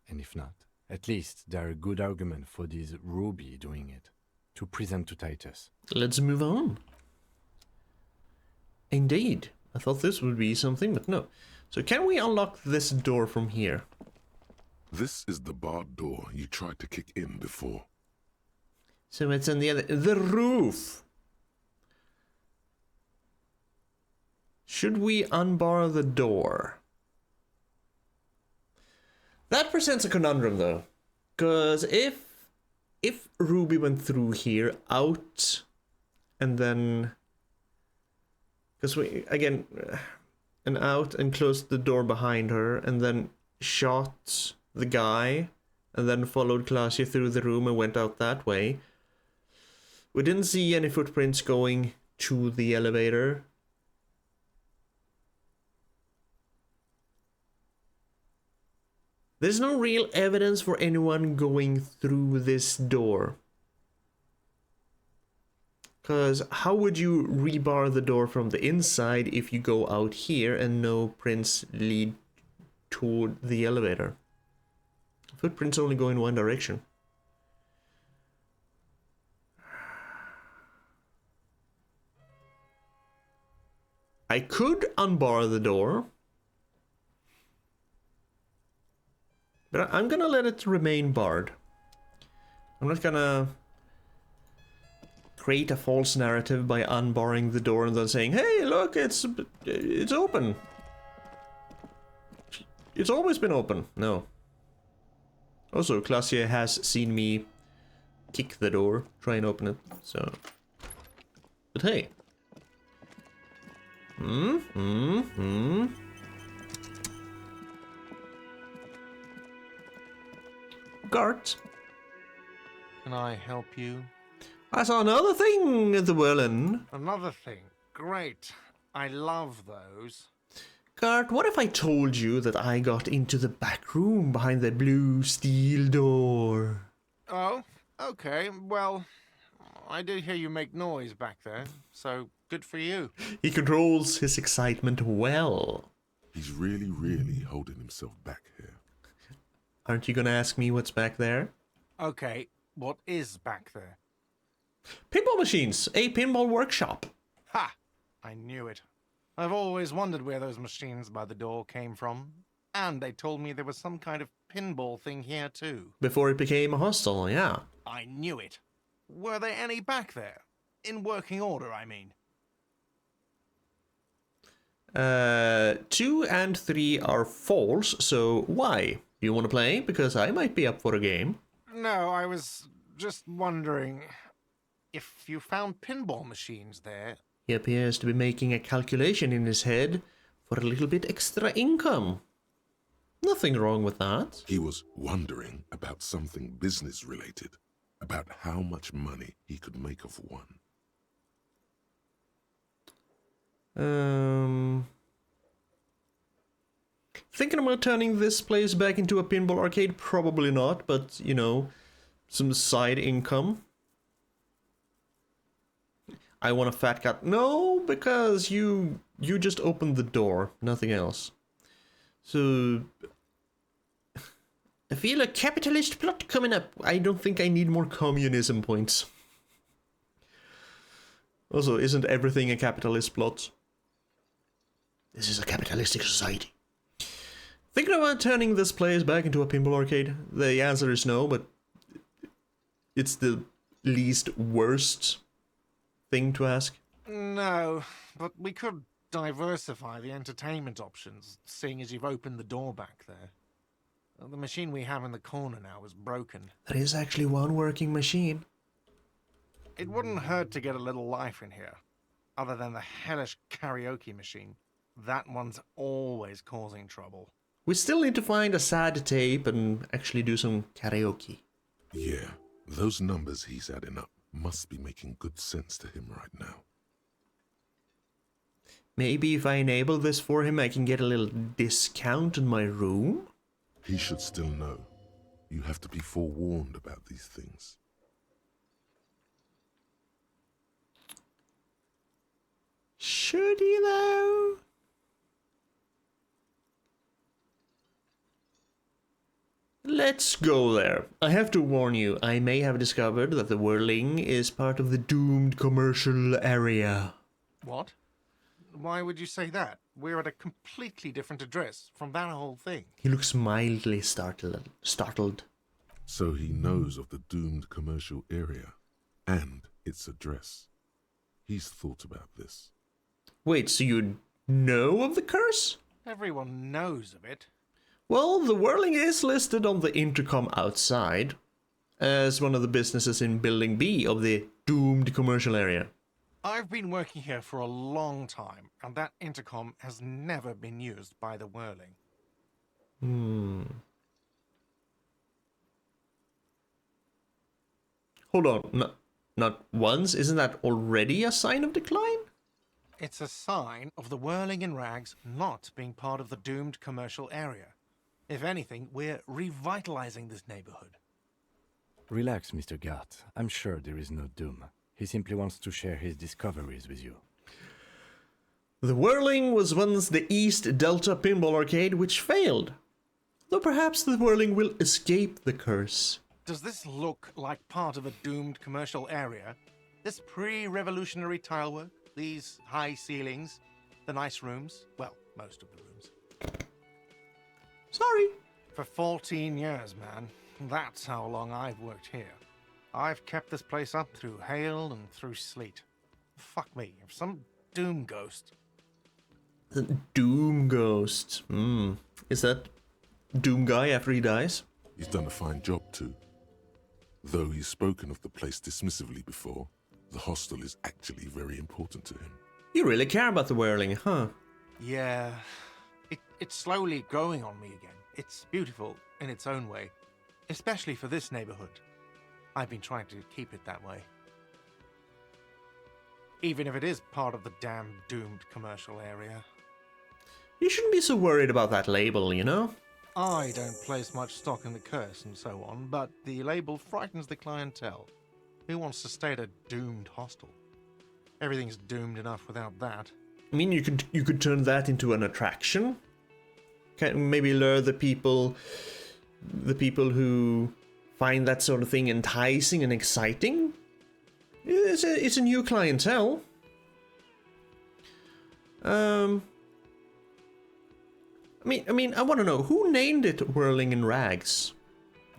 And if not, At least there are a good argument for this Ruby doing it, to present to Titus. Let's move on. Indeed. I thought this would be something, but no. So can we unlock this door from here? This is the barred door you tried to kick in before. So it's on the roof. Should we unbar the door? That presents a conundrum though. Because if Ruby went through here, out, and then... Because we, again, and out and closed the door behind her, and then shot the guy, and then followed Klaasje through the room and went out that way. We didn't see any footprints going to the elevator. There's no real evidence for anyone going through this door. Because how would you rebar the door from the inside if you go out here and no prints lead toward the elevator? Footprints only go in one direction. I could unbar the door, but I'm gonna let it remain barred. I'm not gonna create a false narrative by unbarring the door and then saying, hey, look, it's open. It's always been open. No. Also, Klaasje has seen me kick the door, try and open it, so... But hey. Gart. Can I help you? I saw another thing at the Whirlin. Another thing. Great. I love those. Gart, what if I told you that I got into the back room behind the blue steel door? Oh, okay. Well, I did hear you make noise back there, so good for you. He controls his excitement well. He's really, really holding himself back here. Aren't you gonna ask me what's back there? Okay, what is back there? Pinball machines! A pinball workshop! Ha! I knew it. I've always wondered where those machines by the door came from. And they told me there was some kind of pinball thing here too. Before it became a hostel, yeah. I knew it. Were there any back there? In working order, I mean. 2 and 3 are false, so why? You wanna play? Because I might be up for a game. No, I was just wondering if you found pinball machines there. He appears to be making a calculation in his head for a little bit extra income. Nothing wrong with that. He was wondering about something business related, about how much money he could make of one. Thinking about turning this place back into a pinball arcade? Probably not, but, you know, some side income. I want a fat cat. No, because you just opened the door, nothing else. So I feel a capitalist plot coming up. I don't think I need more communism points. Also, isn't everything a capitalist plot? This is a capitalistic society. Thinking about turning this place back into a pinball arcade? The answer is no, but it's the least worst thing to ask. No, but we could diversify the entertainment options, seeing as you've opened the door back there. The machine we have in the corner now is broken. There is actually one working machine. It wouldn't hurt to get a little life in here, other than the hellish karaoke machine. That one's always causing trouble. We still need to find a sad tape and actually do some karaoke. Yeah, those numbers he's adding up must be making good sense to him right now. Maybe if I enable this for him, I can get a little discount in my room? He should still know. You have to be forewarned about these things. Should he though? Let's go there. I have to warn you, I may have discovered that the whirling is part of the doomed commercial area. What? Why would you say that? We're at a completely different address from that whole thing. He looks mildly startled. So he knows of the doomed commercial area and its address. He's thought about this. Wait, so you know of the curse? Everyone knows of it. Well, the whirling is listed on the intercom outside as one of the businesses in Building B of the doomed commercial area. I've been working here for a long time, and that intercom has never been used by the whirling. Hold on, not once? Isn't that already a sign of decline? It's a sign of the whirling in rags not being part of the doomed commercial area. If anything, we're revitalizing this neighborhood. Relax, Mr. Gart. I'm sure there is no doom. He simply wants to share his discoveries with you. The whirling was once the East Delta Pinball Arcade, which failed. Though perhaps the whirling will escape the curse. Does this look like part of a doomed commercial area? This pre-revolutionary tilework, these high ceilings, the nice rooms, well, most of the rooms. Sorry. For 14 years, man. That's how long I've worked here. I've kept this place up through hail and through sleet. Fuck me, if some doom ghost... The Doom Ghost. Is that Doom Guy after he dies? He's done a fine job too. Though he's spoken of the place dismissively before, the hostel is actually very important to him. You really care about the whirling, huh? Yeah, it's slowly growing on me again. It's beautiful in its own way, especially for this neighborhood. I've been trying to keep it that way. Even if it is part of the damn doomed commercial area. You shouldn't be so worried about that label, you know? I don't place much stock in the curse and so on, but the label frightens the clientele. Who wants to stay at a doomed hostel? Everything's doomed enough without that. I mean, you could turn that into an attraction. Can maybe lure the people who find that sort of thing enticing and exciting. It's a new clientele. I mean, I want to know who named it Whirling in Rags.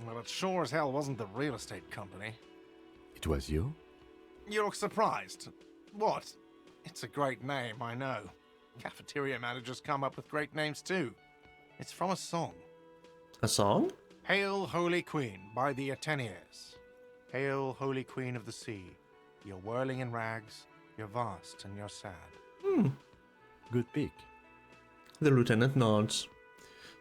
Well, it sure as hell wasn't the real estate company. It was you? You look surprised. What? It's a great name, I know. Cafeteria managers come up with great names too. It's from a song. A song? Hail, Holy Queen, by the Ateniers. Hail, Holy Queen of the Sea. You're whirling in rags, you're vast and you're sad. Good pick. The lieutenant nods.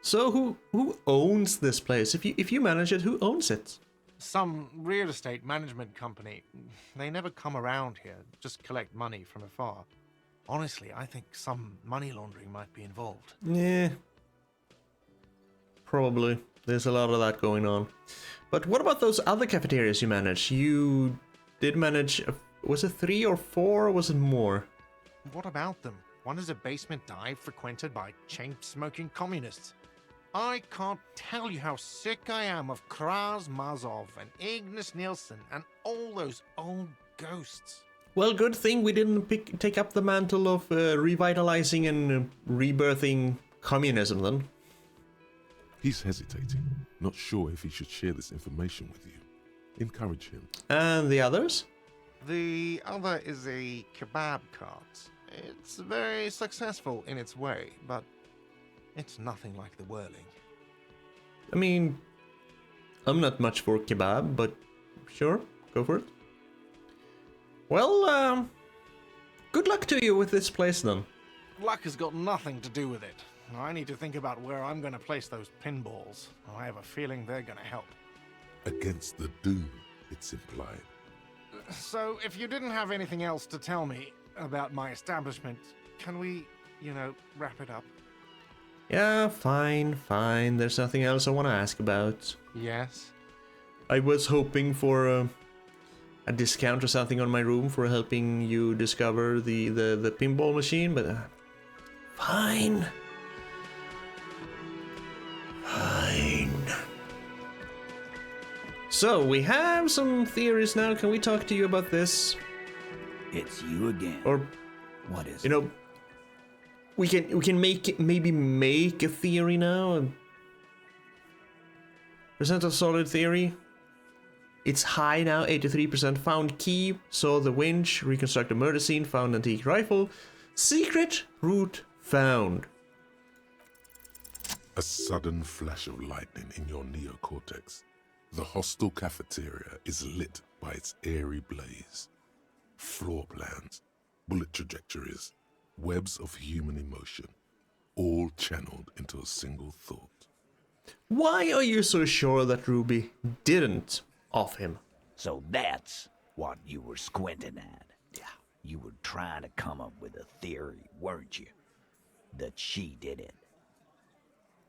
So who owns this place? If you manage it, who owns it? Some real estate management company. They never come around here, just collect money from afar. Honestly, I think some money laundering might be involved. Yeah. Probably. There's a lot of that going on. But what about those other cafeterias you managed? You did manage, was it 3 or 4 or was it more? What about them? One is a basement dive frequented by chain-smoking communists. I can't tell you how sick I am of Kraz Mazov and Ignis Nielsen and all those old ghosts. Well, good thing we didn't take up the mantle of revitalizing and rebirthing communism then. He's hesitating, not sure if he should share this information with you. Encourage him. And the others? The other is a kebab cart. It's very successful in its way, but it's nothing like the whirling. I mean, I'm not much for kebab, but sure, go for it. Well, good luck to you with this place then. Luck has got nothing to do with it. I need to think about where I'm going to place those pinballs. I have a feeling they're going to help. Against the doom, it's implied. So, if you didn't have anything else to tell me about my establishment, can we, wrap it up? Yeah, fine. There's nothing else I want to ask about. Yes? I was hoping for a discount or something on my room for helping you discover the pinball machine, but fine. So we have some theories now. Can we talk to you about this? It's you again. Or, what is you know, we can maybe make a theory now. Present a solid theory. It's high now, 83%. Found key, saw the winch, reconstruct a murder scene, found antique rifle. Secret route found. A sudden flash of lightning in your neocortex. The hostel cafeteria is lit by its airy blaze. Floor plans, bullet trajectories, webs of human emotion, all channeled into a single thought. Why are you so sure that Ruby didn't off him? So that's what you were squinting at. Yeah. You were trying to come up with a theory, weren't you? That she did it.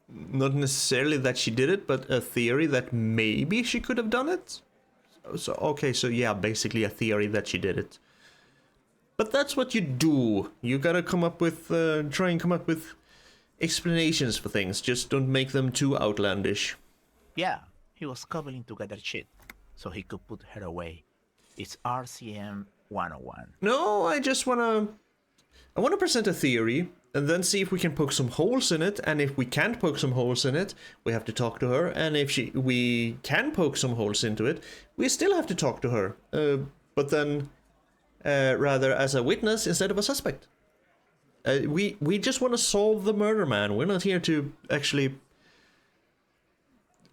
Not necessarily that she did it, but a theory that maybe she could have done it? So okay, so yeah, basically a theory that she did it. But that's what you do. You gotta come up with, try and come up with explanations for things. Just don't make them too outlandish. Yeah, he was cobbling together shit, so he could put her away. It's RCM 101. No, I wanna present a theory, and then see if we can poke some holes in it, and if we can't poke some holes in it, we have to talk to her, and if we can poke some holes into it, we still have to talk to her, but then rather as a witness instead of a suspect. We just want to solve the murder, man. We're not here to actually,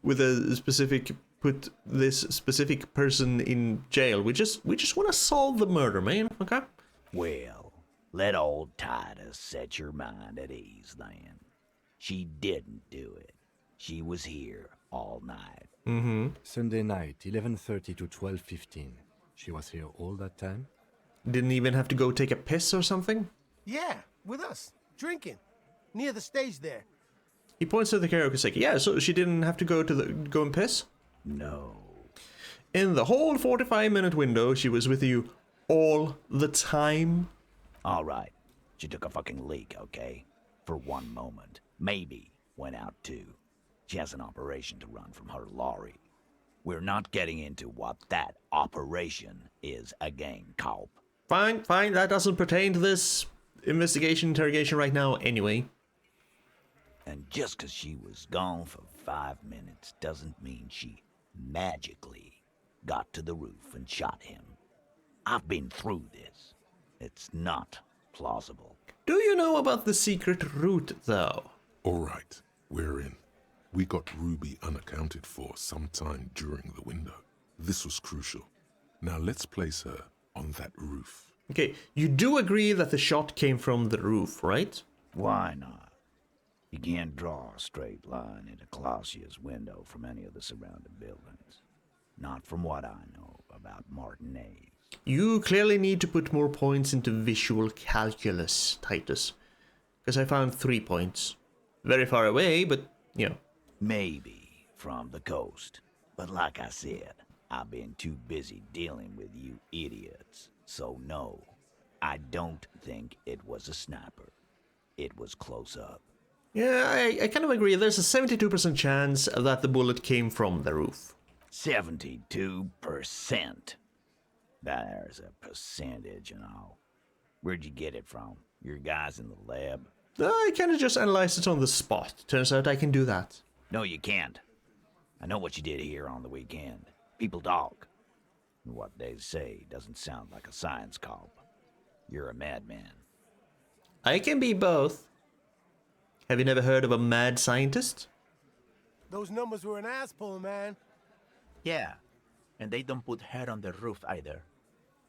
with a specific, put this specific person in jail. We just want to solve the murder, man, okay? Well, let old Titus set your mind at ease then. She didn't do it. She was here all night. Mm-hmm. Sunday night, 11:30 to 12:15. She was here all that time? Didn't even have to go take a piss or something? Yeah, with us, drinking, near the stage there. He points to the karaoke stick. Yeah, so she didn't have to go and piss? No. In the whole 45-minute window, she was with you all the time? All right. She took a fucking leak, okay? For one moment. Maybe went out too. She has an operation to run from her lorry. We're not getting into what that operation is again, Culp. Fine, that doesn't pertain to this interrogation right now anyway. And just 'cause she was gone for 5 minutes doesn't mean she magically got to the roof and shot him. I've been through this. It's not plausible. Do you know about the secret route, though? All right, we're in. We got Ruby unaccounted for sometime during the window. This was crucial. Now let's place her on that roof. Okay, you do agree that the shot came from the roof, right? Why not? You can't draw a straight line into Clausia's window from any of the surrounding buildings. Not from what I know about Martinez. You clearly need to put more points into visual calculus, Titus. Because I found 3 points. Very far away, but, you know. Maybe from the coast. But like I said, I've been too busy dealing with you idiots. So no, I don't think it was a sniper. It was close up. Yeah, I kind of agree. There's a 72% chance that the bullet came from the roof. 72%. There's a percentage and all. Where'd you get it from? Your guys in the lab? I kind of just analyzed it on the spot. Turns out I can do that. No, you can't. I know what you did here on the weekend. People talk. And what they say doesn't sound like a science cop. You're a madman. I can be both. Have you never heard of a mad scientist? Those numbers were an ass pull, man. Yeah, and they don't put her on the roof either.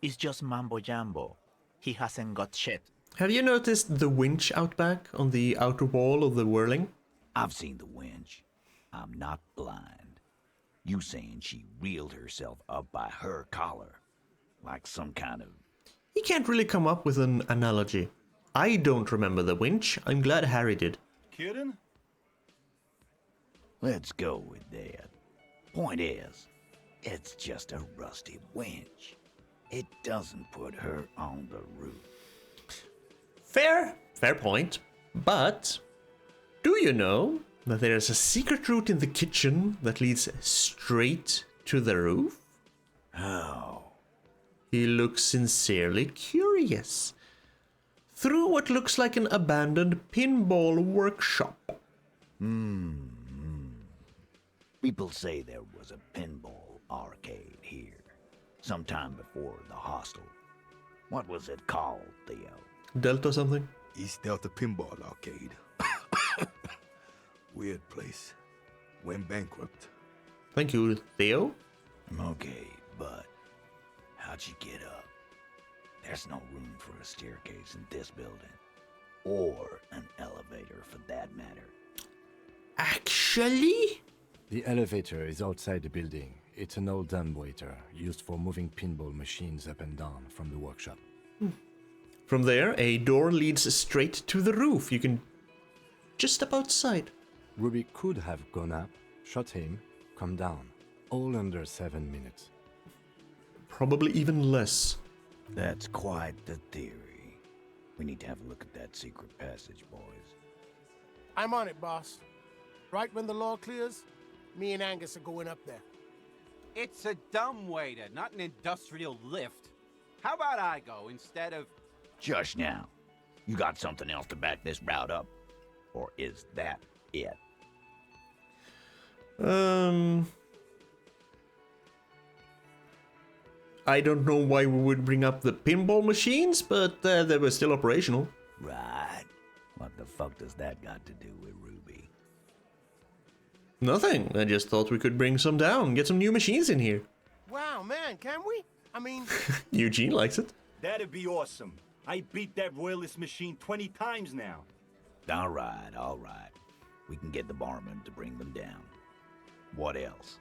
It's just mambo jumbo. He hasn't got shit. Have you noticed the winch out back on the outer wall of the whirling? I've seen the winch. I'm not blind. You saying she reeled herself up by her collar. Like some kind of... He can't really come up with an analogy. I don't remember the winch. I'm glad Harry did. Kidding? Let's go with that. Point is, it's just a rusty winch. It doesn't put her on the roof. Fair point. But do you know that there is a secret route in the kitchen that leads straight to the roof? How? He looks sincerely curious. Through what looks like an abandoned pinball workshop. People say there was a pinball arcade here, sometime before the hostel. What was it called, Theo? Delta something? East Delta Pinball Arcade. Weird place. Went bankrupt. Thank you, Theo. Okay, but how'd you get up? There's no room for a staircase in this building. Or an elevator, for that matter. Actually? The elevator is outside the building. It's an old dumbwaiter used for moving pinball machines up and down from the workshop. From there, a door leads straight to the roof. You can just step outside. Ruby could have gone up, shot him, come down. All under 7 minutes. Probably even less. That's quite the theory. We need to have a look at that secret passage, boys. I'm on it, boss. Right when the law clears, me and Angus are going up there. It's a dumbwaiter, not an industrial lift. How about I go instead of... Just now. You got something else to back this route up? Or is that it? I don't know why we would bring up the pinball machines, but they were still operational. Right. What the fuck does that got to do with Ruby? Nothing. I just thought we could bring some down, get some new machines in here. Wow, man, can we? I mean... Eugene likes it. That'd be awesome. I beat that royalist machine 20 times now. All right, all right. We can get the barman to bring them down. What else?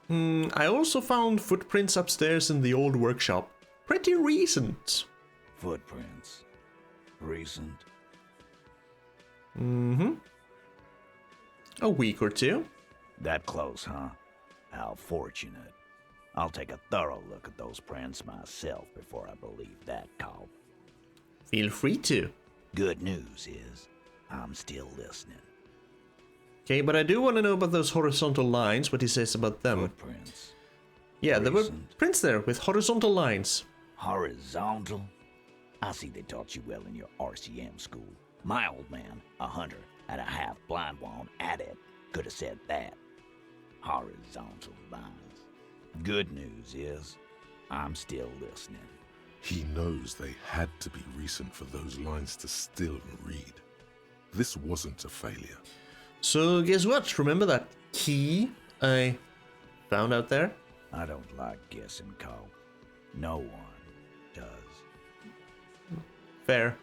I also found footprints upstairs in the old workshop. Pretty recent. Footprints. Recent? A week or two. That close, huh? How fortunate. I'll take a thorough look at those prints myself before I believe that call. Feel free to. Good news is, I'm still listening. Okay, but I do want to know about those horizontal lines, what he says about them. Footprints. Yeah, there were Recent. prints there with horizontal lines. Horizontal? I see they taught you well in your RCM school. My old man, a hunter and a half blind one at it, could have said that. Horizontal lines. Good news is, I'm still listening. He knows they had to be recent for those lines to still read. This wasn't a failure. So guess what? Remember that key I found out there? I don't like guessing, Cole. No one does. Fair.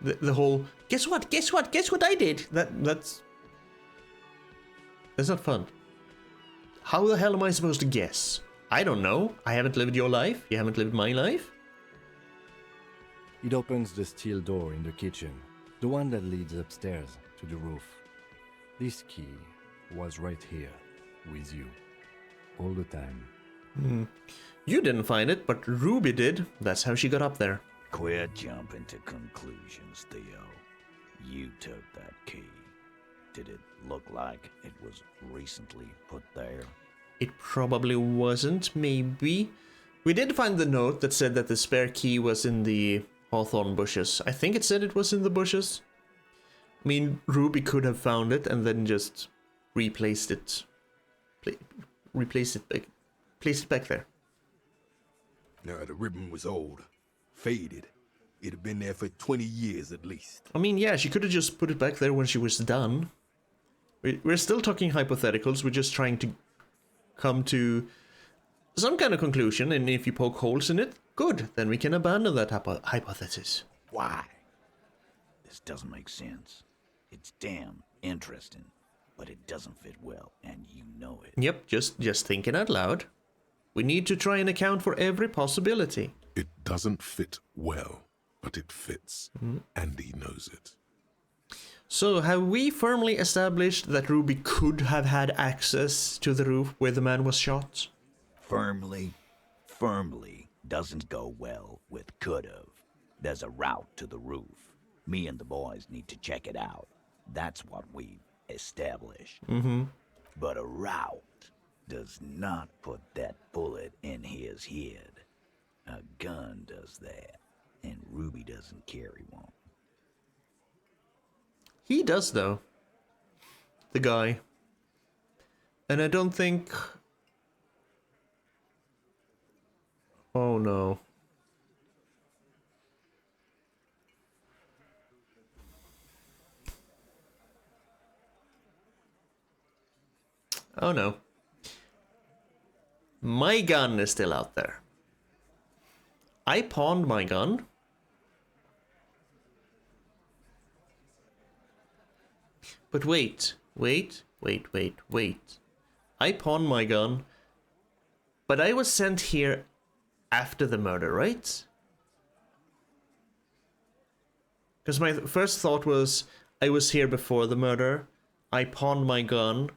The whole guess what I did. That's not fun. How the hell am I supposed to guess? I don't know. I haven't lived your life. You haven't lived my life. It opens the steel door in the kitchen, the one that leads upstairs to the roof. This key was right here with you all the time. You didn't find it, but Ruby did. That's how she got up there. Quit jumping to conclusions, Theo. You took that key. Did it look like it was recently put there? It probably wasn't, maybe. We did find the note that said that the spare key was in the hawthorn bushes. I think it said it was in the bushes. I mean, Ruby could have found it and then just replaced it. Placed it back there. Now, the ribbon was old, faded. It had been there for 20 years at least. I mean, yeah, she could have just put it back there when she was done. We're still talking hypotheticals. We're just trying to come to some kind of conclusion, and if you poke holes in it, good. Then we can abandon that hypothesis. Why? This doesn't make sense. It's damn interesting, but it doesn't fit well, and you know it. Yep, just thinking out loud. We need to try and account for every possibility. It doesn't fit well, but it fits, and he knows it. So, have we firmly established that Ruby could have had access to the roof where the man was shot? Firmly doesn't go well with could've. There's a route to the roof. Me and the boys need to check it out. That's what we've established. But a route does not put that bullet in his head. A gun does that, and Ruby doesn't carry one. He does, though. The guy. And I don't think... Oh no. Oh no. My gun is still out there. I pawned my gun. But wait. I pawned my gun. But I was sent here after the murder, right? Because my first thought was, I was here before the murder. I pawned my gun.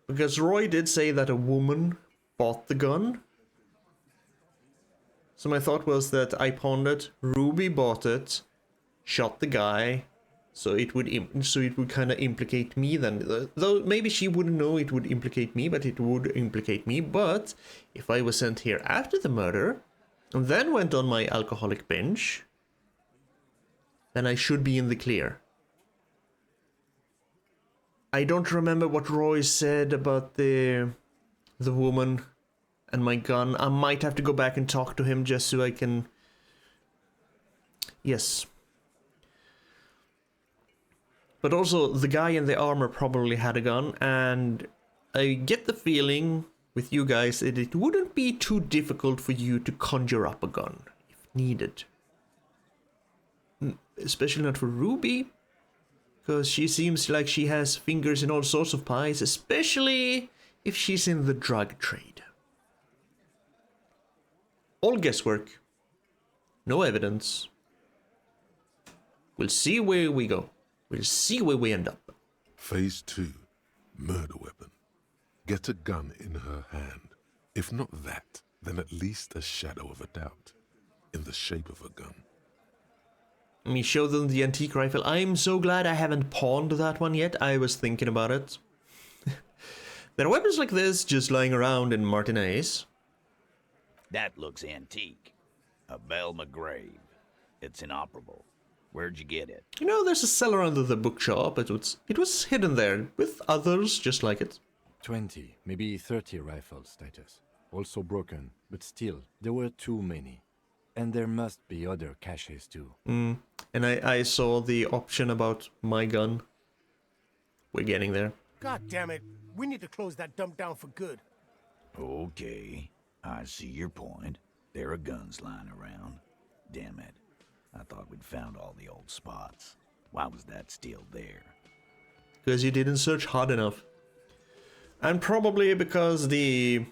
Because Roy did say that a woman bought the gun. So my thought was that I pawned it, Ruby bought it, shot the guy, so it would kind of implicate me then. Though maybe she wouldn't know it would implicate me, but it would implicate me. But if I was sent here after the murder, and then went on my alcoholic binge, then I should be in the clear. I don't remember what Roy said about the woman and my gun. I might have to go back and talk to him just so I can... Yes. But also, the guy in the armor probably had a gun, and I get the feeling with you guys that it wouldn't be too difficult for you to conjure up a gun if needed. Especially not for Ruby, because she seems like she has fingers in all sorts of pies, especially if she's in the drug trade. All guesswork. No evidence. We'll see where we go. We'll see where we end up. Phase 2. Murder weapon. Get a gun in her hand. If not that, then at least a shadow of a doubt. In the shape of a gun. Let me show them the antique rifle. I'm so glad I haven't pawned that one yet. I was thinking about it. There are weapons like this just lying around in Martinez. That looks antique. A Belle McGrave. It's inoperable. Where'd you get it? You know, there's a cellar under the bookshop. It was hidden there with others just like it. 20, maybe 30 rifles, Titus. Also broken, but still, there were too many. And there must be other caches too. And I saw the option about my gun. We're getting there. God damn it. We need to close that dump down for good. Okay, I see your point. There are guns lying around. Damn it. I thought we'd found all the old spots. Why was that still there? Because you didn't search hard enough. And probably because I'm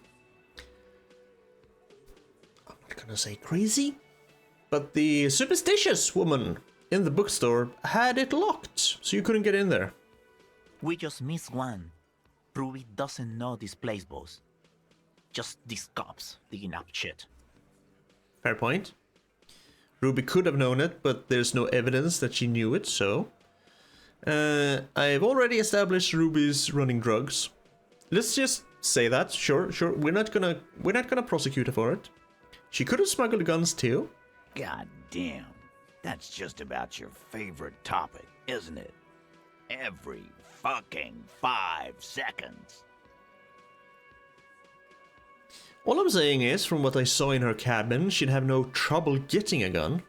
not gonna say crazy, but the superstitious woman in the bookstore had it locked, so you couldn't get in there. We just missed one. Ruby doesn't know this place, boss. Just these cops digging up shit. Fair point. Ruby could have known it, but there's no evidence that she knew it, so... I've already established Ruby's running drugs. Let's just say that, sure. We're not gonna prosecute her for it. She could have smuggled guns too. God damn. That's just about your favorite topic, isn't it? Every fucking 5 seconds. All I'm saying is, from what I saw in her cabin, she'd have no trouble getting a gun.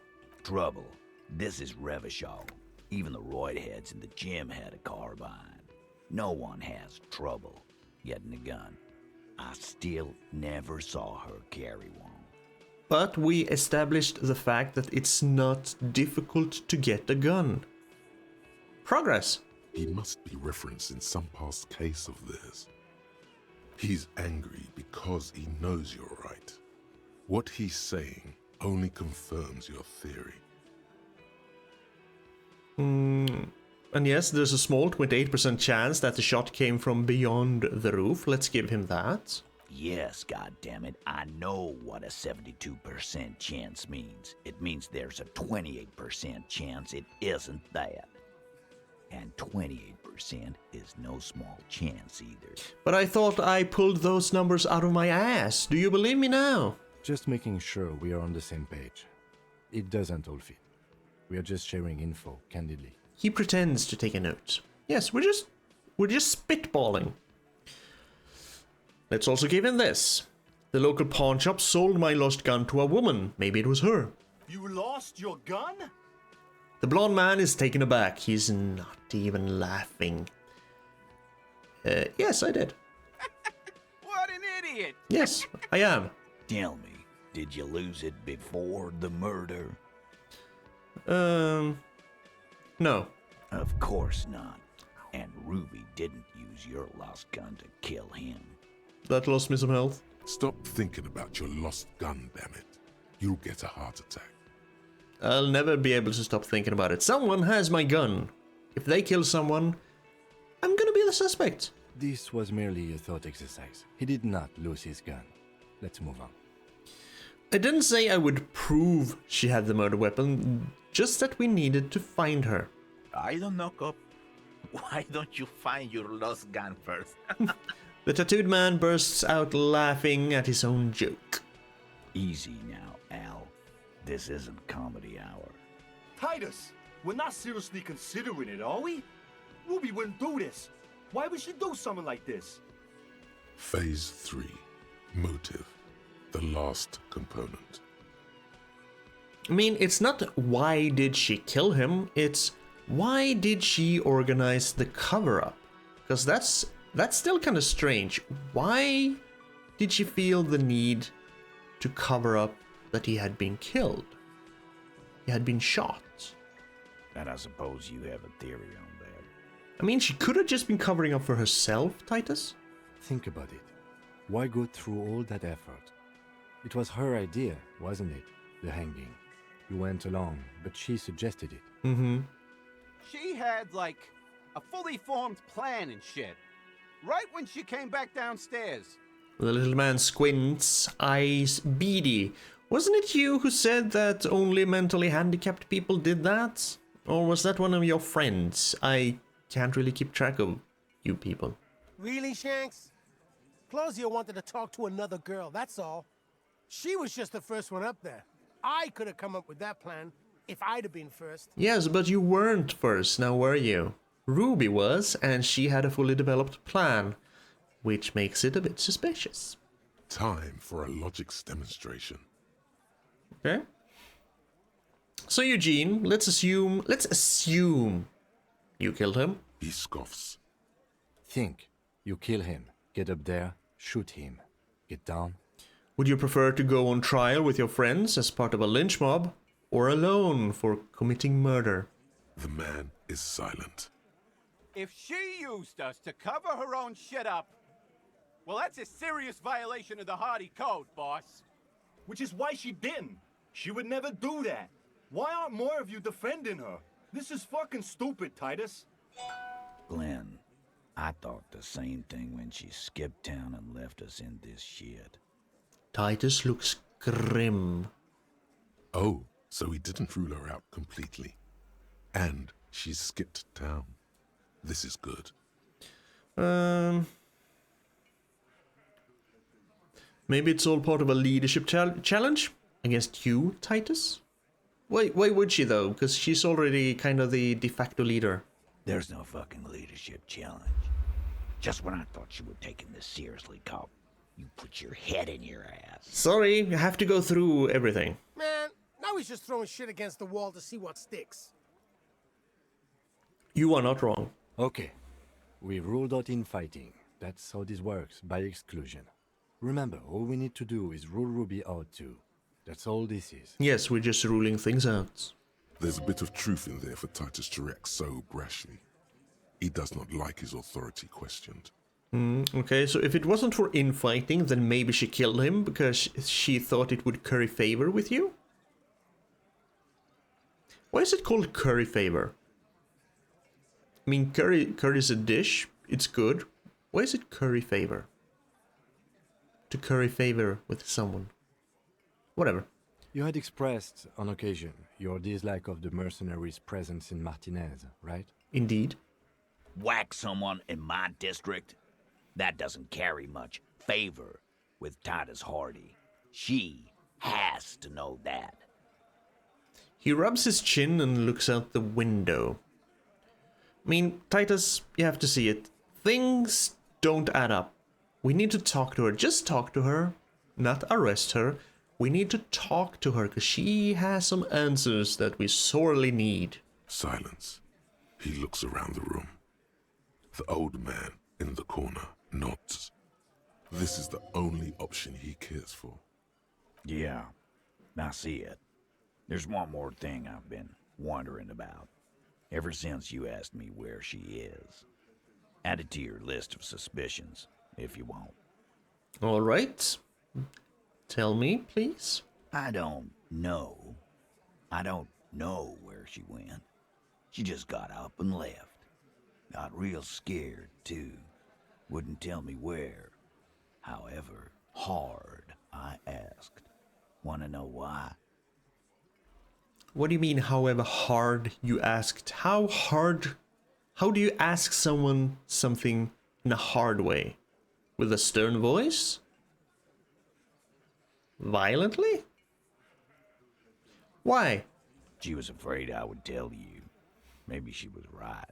Trouble. This is Revachol. Even the roidheads in the gym had a carbine. No one has trouble getting a gun. I still never saw her carry one. But we established the fact that it's not difficult to get a gun. Progress. He must be referencing some past case of theirs. He's angry because he knows you're right. What he's saying only confirms your theory. And yes, there's a small 28% chance that the shot came from beyond the roof. Let's give him that. Yes, goddammit, I know what a 72% chance means. It means there's a 28% chance it isn't that. And 28% is no small chance either. But I thought I pulled those numbers out of my ass. Do you believe me now? Just making sure we are on the same page. It doesn't all fit. We are just sharing info, candidly. He pretends to take a note. Yes, we're just spitballing. Let's also give him this. The local pawn shop sold my lost gun to a woman. Maybe it was her. You lost your gun? The blonde man is taken aback. He's not even laughing. Yes, I did. What an idiot! Yes, I am. Tell me, did you lose it before the murder? No. Of course not. And Ruby didn't use your lost gun to kill him. That lost me some health. Stop thinking about your lost gun, damn it. You'll get a heart attack. I'll never be able to stop thinking about it. Someone has my gun. If they kill someone, I'm gonna be the suspect. This was merely a thought exercise. He did not lose his gun. Let's move on. I didn't say I would prove she had the murder weapon, just that we needed to find her. I don't know, Cop. Why don't you find your lost gun first? The tattooed man bursts out laughing at his own joke. Easy now, Al. This isn't comedy hour. Titus, we're not seriously considering it, are we? Ruby wouldn't do this. Why would she do something like this? Phase 3. Motive. The last component. I mean, it's not why did she kill him, it's why did she organize the cover-up? Because that's still kind of strange. Why did she feel the need to cover up that he had been killed? He had been shot. And I suppose you have a theory on that. I mean, she could have just been covering up for herself, Titus. Think about it. Why go through all that effort? It was her idea, wasn't it? The hanging. You went along, but she suggested it. Mm-hmm. She had, like, a fully formed plan and shit. Right when she came back downstairs. The little man squints, eyes beady. Wasn't it you who said that only mentally handicapped people did that? Or was that one of your friends? I can't really keep track of you people. Really, Shanks? Claudia wanted to talk to another girl, that's all. She was just the first one up there. I could have come up with that plan if I'd have been first. Yes, but you weren't first, now were you? Ruby was, and she had a fully developed plan, which makes it a bit suspicious. Time for a logics demonstration. Okay. So Eugene, let's assume you killed him. He scoffs. Think. You kill him. Get up there. Shoot him. Get down. Would you prefer to go on trial with your friends as part of a lynch mob, or alone for committing murder? The man is silent. If she used us to cover her own shit up, well, that's a serious violation of the Hardy Code, boss. Which is why she didn't. She would never do that. Why aren't more of you defending her? This is fucking stupid, Titus. Glenn, I thought the same thing when she skipped town and left us in this shit. Titus looks grim. Oh, so he didn't rule her out completely. And she skipped town. This is good. Maybe it's all part of a leadership challenge against you, Titus? Why would she though? Because she's already kind of the de facto leader. There's no fucking leadership challenge. Just when I thought you were taking this seriously, Cop, you put your head in your ass. Sorry, you have to go through everything. Man, now he's just throwing shit against the wall to see what sticks. You are not wrong. Okay. We ruled out infighting. That's how this works, by exclusion. Remember, all we need to do is rule Ruby out too. That's all this is. Yes, we're just ruling things out. There's a bit of truth in there for Titus to react so brashly. He does not like his authority questioned. Okay, so if it wasn't for infighting, then maybe she killed him because she thought it would curry favor with you? Why is it called curry favor? I mean, curry is a dish. It's good. Why is it curry favor? To curry favor with someone. Whatever. You had expressed, on occasion, your dislike of the mercenaries' presence in Martinez, right? Indeed. Whack someone in my district? That doesn't carry much favor with Titus Hardy. She has to know that. He rubs his chin and looks out the window. I mean, Titus, you have to see it. Things don't add up. We need to talk to her. Just talk to her. Not arrest her. We need to talk to her because she has some answers that we sorely need. Silence. He looks around the room. The old man in the corner nods. This is the only option he cares for. Yeah, I see it. There's one more thing I've been wondering about. Ever since you asked me where she is. Add it to your list of suspicions, if you want. All right. Tell me, please. I don't know. I don't know where she went. She just got up and left. Got real scared, too. Wouldn't tell me where. However hard I asked. Want to know why? What do you mean, however hard you asked? How hard? How do you ask someone something in a hard way? With a stern voice? Violently? Why? She was afraid I would tell you. Maybe she was right.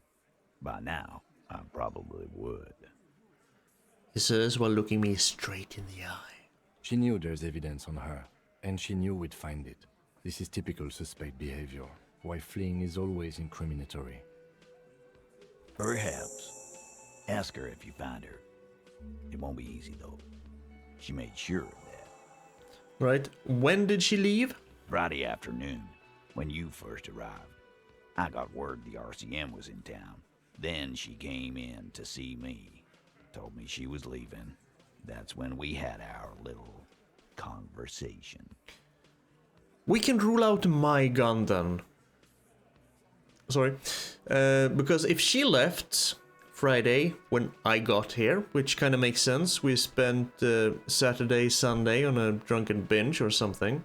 By now, I probably would. He says while looking me straight in the eye. She knew there's evidence on her, and she knew we'd find it. This is typical suspect behavior, why fleeing is always incriminatory. Perhaps. Ask her if you find her. It won't be easy, though. She made sure of that. Right. When did she leave? Friday afternoon, when you first arrived. I got word the RCM was in town. Then she came in to see me. Told me she was leaving. That's when we had our little conversation. We can rule out my gun then. Sorry. Because if she left Friday when I got here, which kind of makes sense, we spent Saturday, Sunday on a drunken binge or something.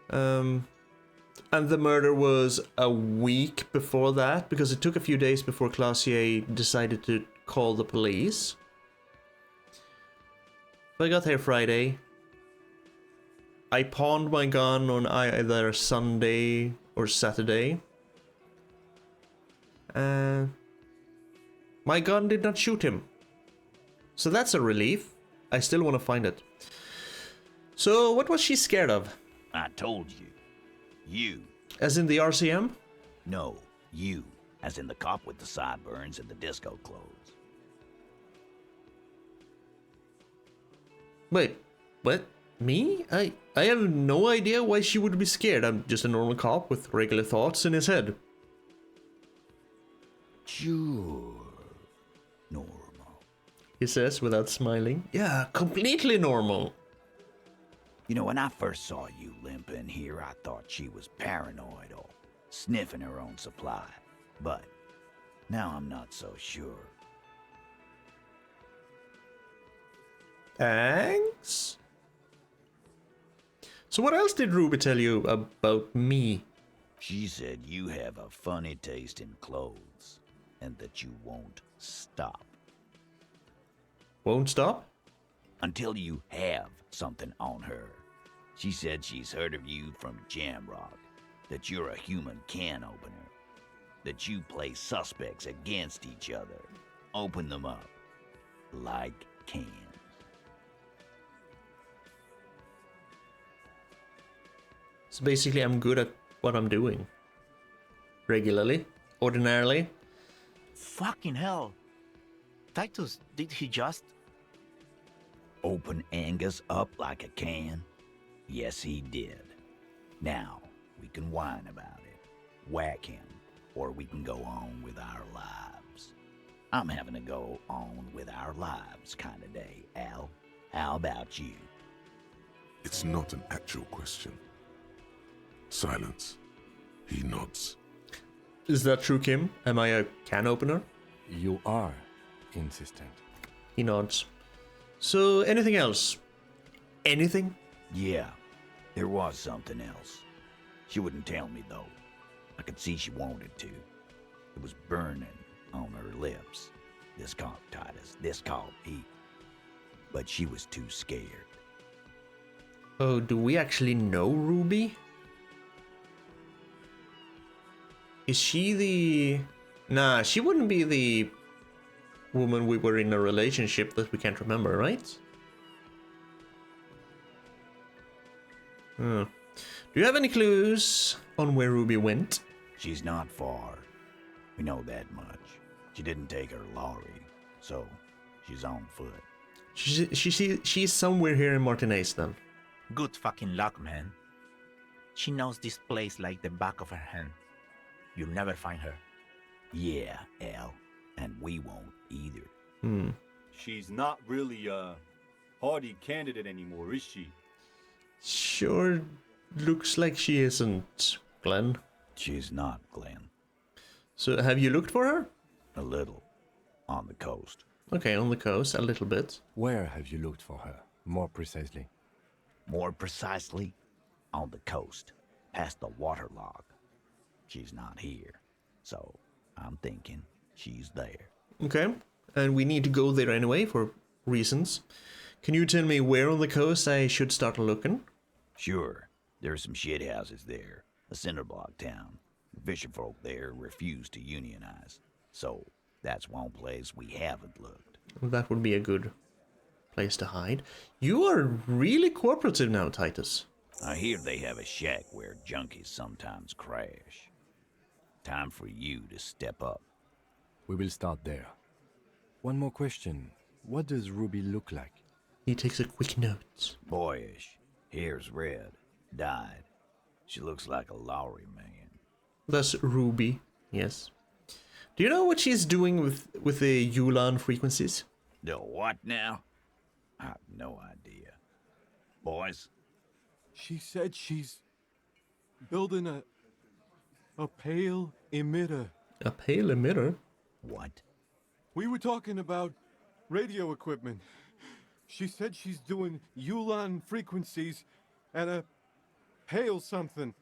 And the murder was a week before that, because it took a few days before Clausier decided to call the police. So I got here Friday. I pawned my gun on either Sunday or Saturday. My gun did not shoot him. So that's a relief. I still want to find it. So what was she scared of? I told you. You. As in the RCM? No, you. As in the cop with the sideburns and the disco clothes. Wait, what? Me? I have no idea why she would be scared. I'm just a normal cop with regular thoughts in his head. Sure. Normal. He says without smiling. Yeah, completely normal. You know, when I first saw you limping here, I thought she was paranoid or sniffing her own supply. But now I'm not so sure. Thanks. So what else did Ruby tell you about me? She said you have a funny taste in clothes and that you won't stop. Won't stop? Until you have something on her. She said she's heard of you from Jamrock, that you're a human can opener, that you play suspects against each other, open them up like cans. So basically I'm good at what I'm doing. Regularly, ordinarily. Fucking hell. Titus, did he just... Open Angus up like a can? Yes, he did. Now, we can whine about it, whack him, or we can go on with our lives. I'm having to go on with our lives kind of day, Al. How about you? It's not an actual question. Silence. He nods. Is that true, Kim? Am I a can opener? You are insistent. He nods. So, anything else? Anything? Yeah, there was something else. She wouldn't tell me, though. I could see she wanted to. It was burning on her lips. This caught Titus. This caught heat. But she was too scared. Oh, do we actually know Ruby? Is she the... Nah, she wouldn't be the woman we were in a relationship that we can't remember, right? Do you have any clues on where Ruby went? She's not far. We know that much. She didn't take her lorry, so she's on foot. She's somewhere here in Martinez then. Good fucking luck, man. She knows this place like the back of her hand. You'll never find her. Yeah, Al. And we won't either. She's not really a hardy candidate anymore, is she? Sure looks like she isn't, Glenn. She's not, Glenn. So have you looked for her? A little. On the coast. Okay, on the coast, a little bit. Where have you looked for her, more precisely? More precisely, on the coast, past the waterlog. She's not here, so I'm thinking she's there. Okay, and we need to go there anyway for reasons. Can you tell me where on the coast I should start looking? Sure, there's some shit houses there, a cinder block town. The fisherfolk there refuse to unionize, so that's one place we haven't looked. That would be a good place to hide. You are really cooperative now, Titus. I hear they have a shack where junkies sometimes crash. Time for you to step up. We will start there. One more question. What does Ruby look like? He takes a quick note. Boyish. Hair's red. Dyed. She looks like a Lowry man. That's Ruby, yes. Do you know what she's doing with the Yulan frequencies? The what now? I have no idea. Boys? She said she's building a pale emitter. A pale emitter? What? We were talking about radio equipment. She said she's doing Yulan frequencies and a pale something.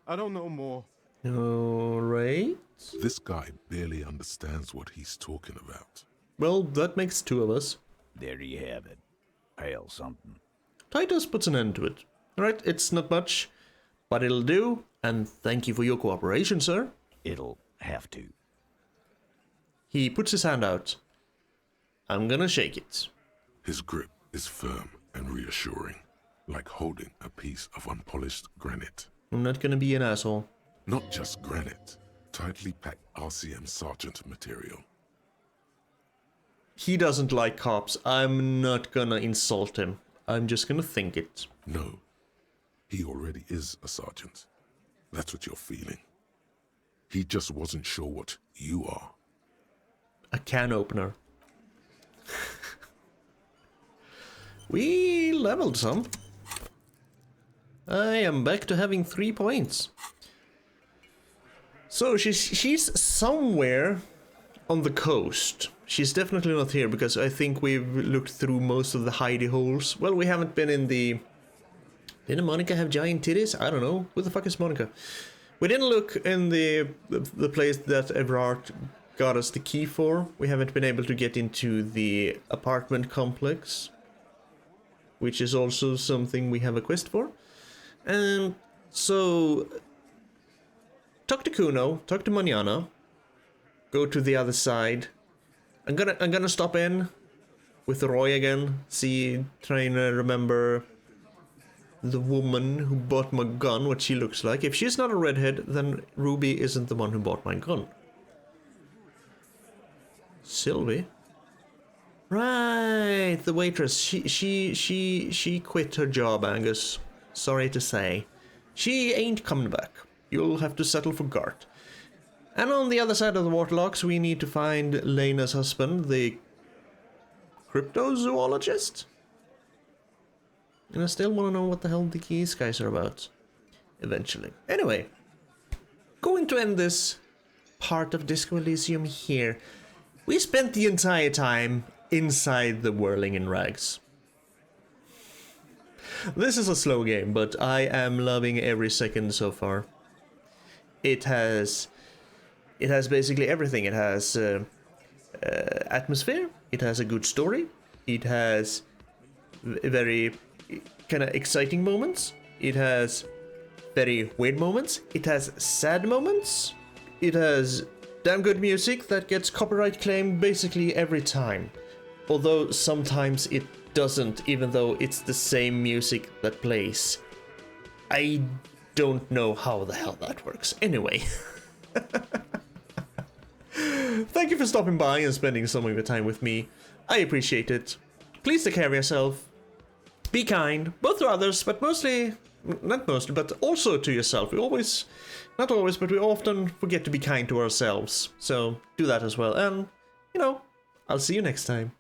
I don't know more. Alright. This guy barely understands what he's talking about. Well, that makes two of us. There you have it. Pale something. Titus puts an end to it. Alright, it's not much, but it'll do, and thank you for your cooperation, sir. It'll have to. He puts his hand out. I'm gonna shake it. His grip is firm and reassuring, like holding a piece of unpolished granite. I'm not gonna be an asshole. Not just granite, tightly packed RCM Sergeant material. He doesn't like cops. I'm not gonna insult him. I'm just gonna think it. No, he already is a sergeant. That's what you're feeling. He just wasn't sure what you are. A can opener. We leveled some. I am back to having 3 points. So she's somewhere on the coast. She's definitely not here because I think we've looked through most of the hidey holes. Well, we haven't been in the... Didn't Monica have giant titties? I don't know. Who the fuck is Monica? We didn't look in the place that Everard got us the key for. We haven't been able to get into the apartment complex, which is also something we have a quest for. And so talk to Kuno, talk to Manana, go to the other side. I'm gonna stop in with Roy again, trying to remember the woman who bought my gun, what she looks like. If she's not a redhead, then Ruby isn't the one who bought my gun. Sylvie? Right, the waitress. She quit her job, Angus. Sorry to say. She ain't coming back. You'll have to settle for Gart. And on the other side of the waterlocks, we need to find Lena's husband, the cryptozoologist? And I still want to know what the hell these guys are about. Eventually. Anyway, going to end this part of Disco Elysium here. We spent the entire time inside the Whirling in Rags. This is a slow game, but I am loving every second so far. It has It has basically everything. It has atmosphere. It has a good story. It has very kind of exciting moments. It has very weird moments. It has sad moments. It has damn good music that gets copyright claimed basically every time. Although sometimes it doesn't, even though it's the same music that plays. I don't know how the hell that works. Anyway. Thank you for stopping by and spending some of your time with me. I appreciate it. Please take care of yourself. Be kind, both to others, but mostly, not mostly, but also to yourself. We always, not always, but we often forget to be kind to ourselves. So do that as well. And, you know, I'll see you next time.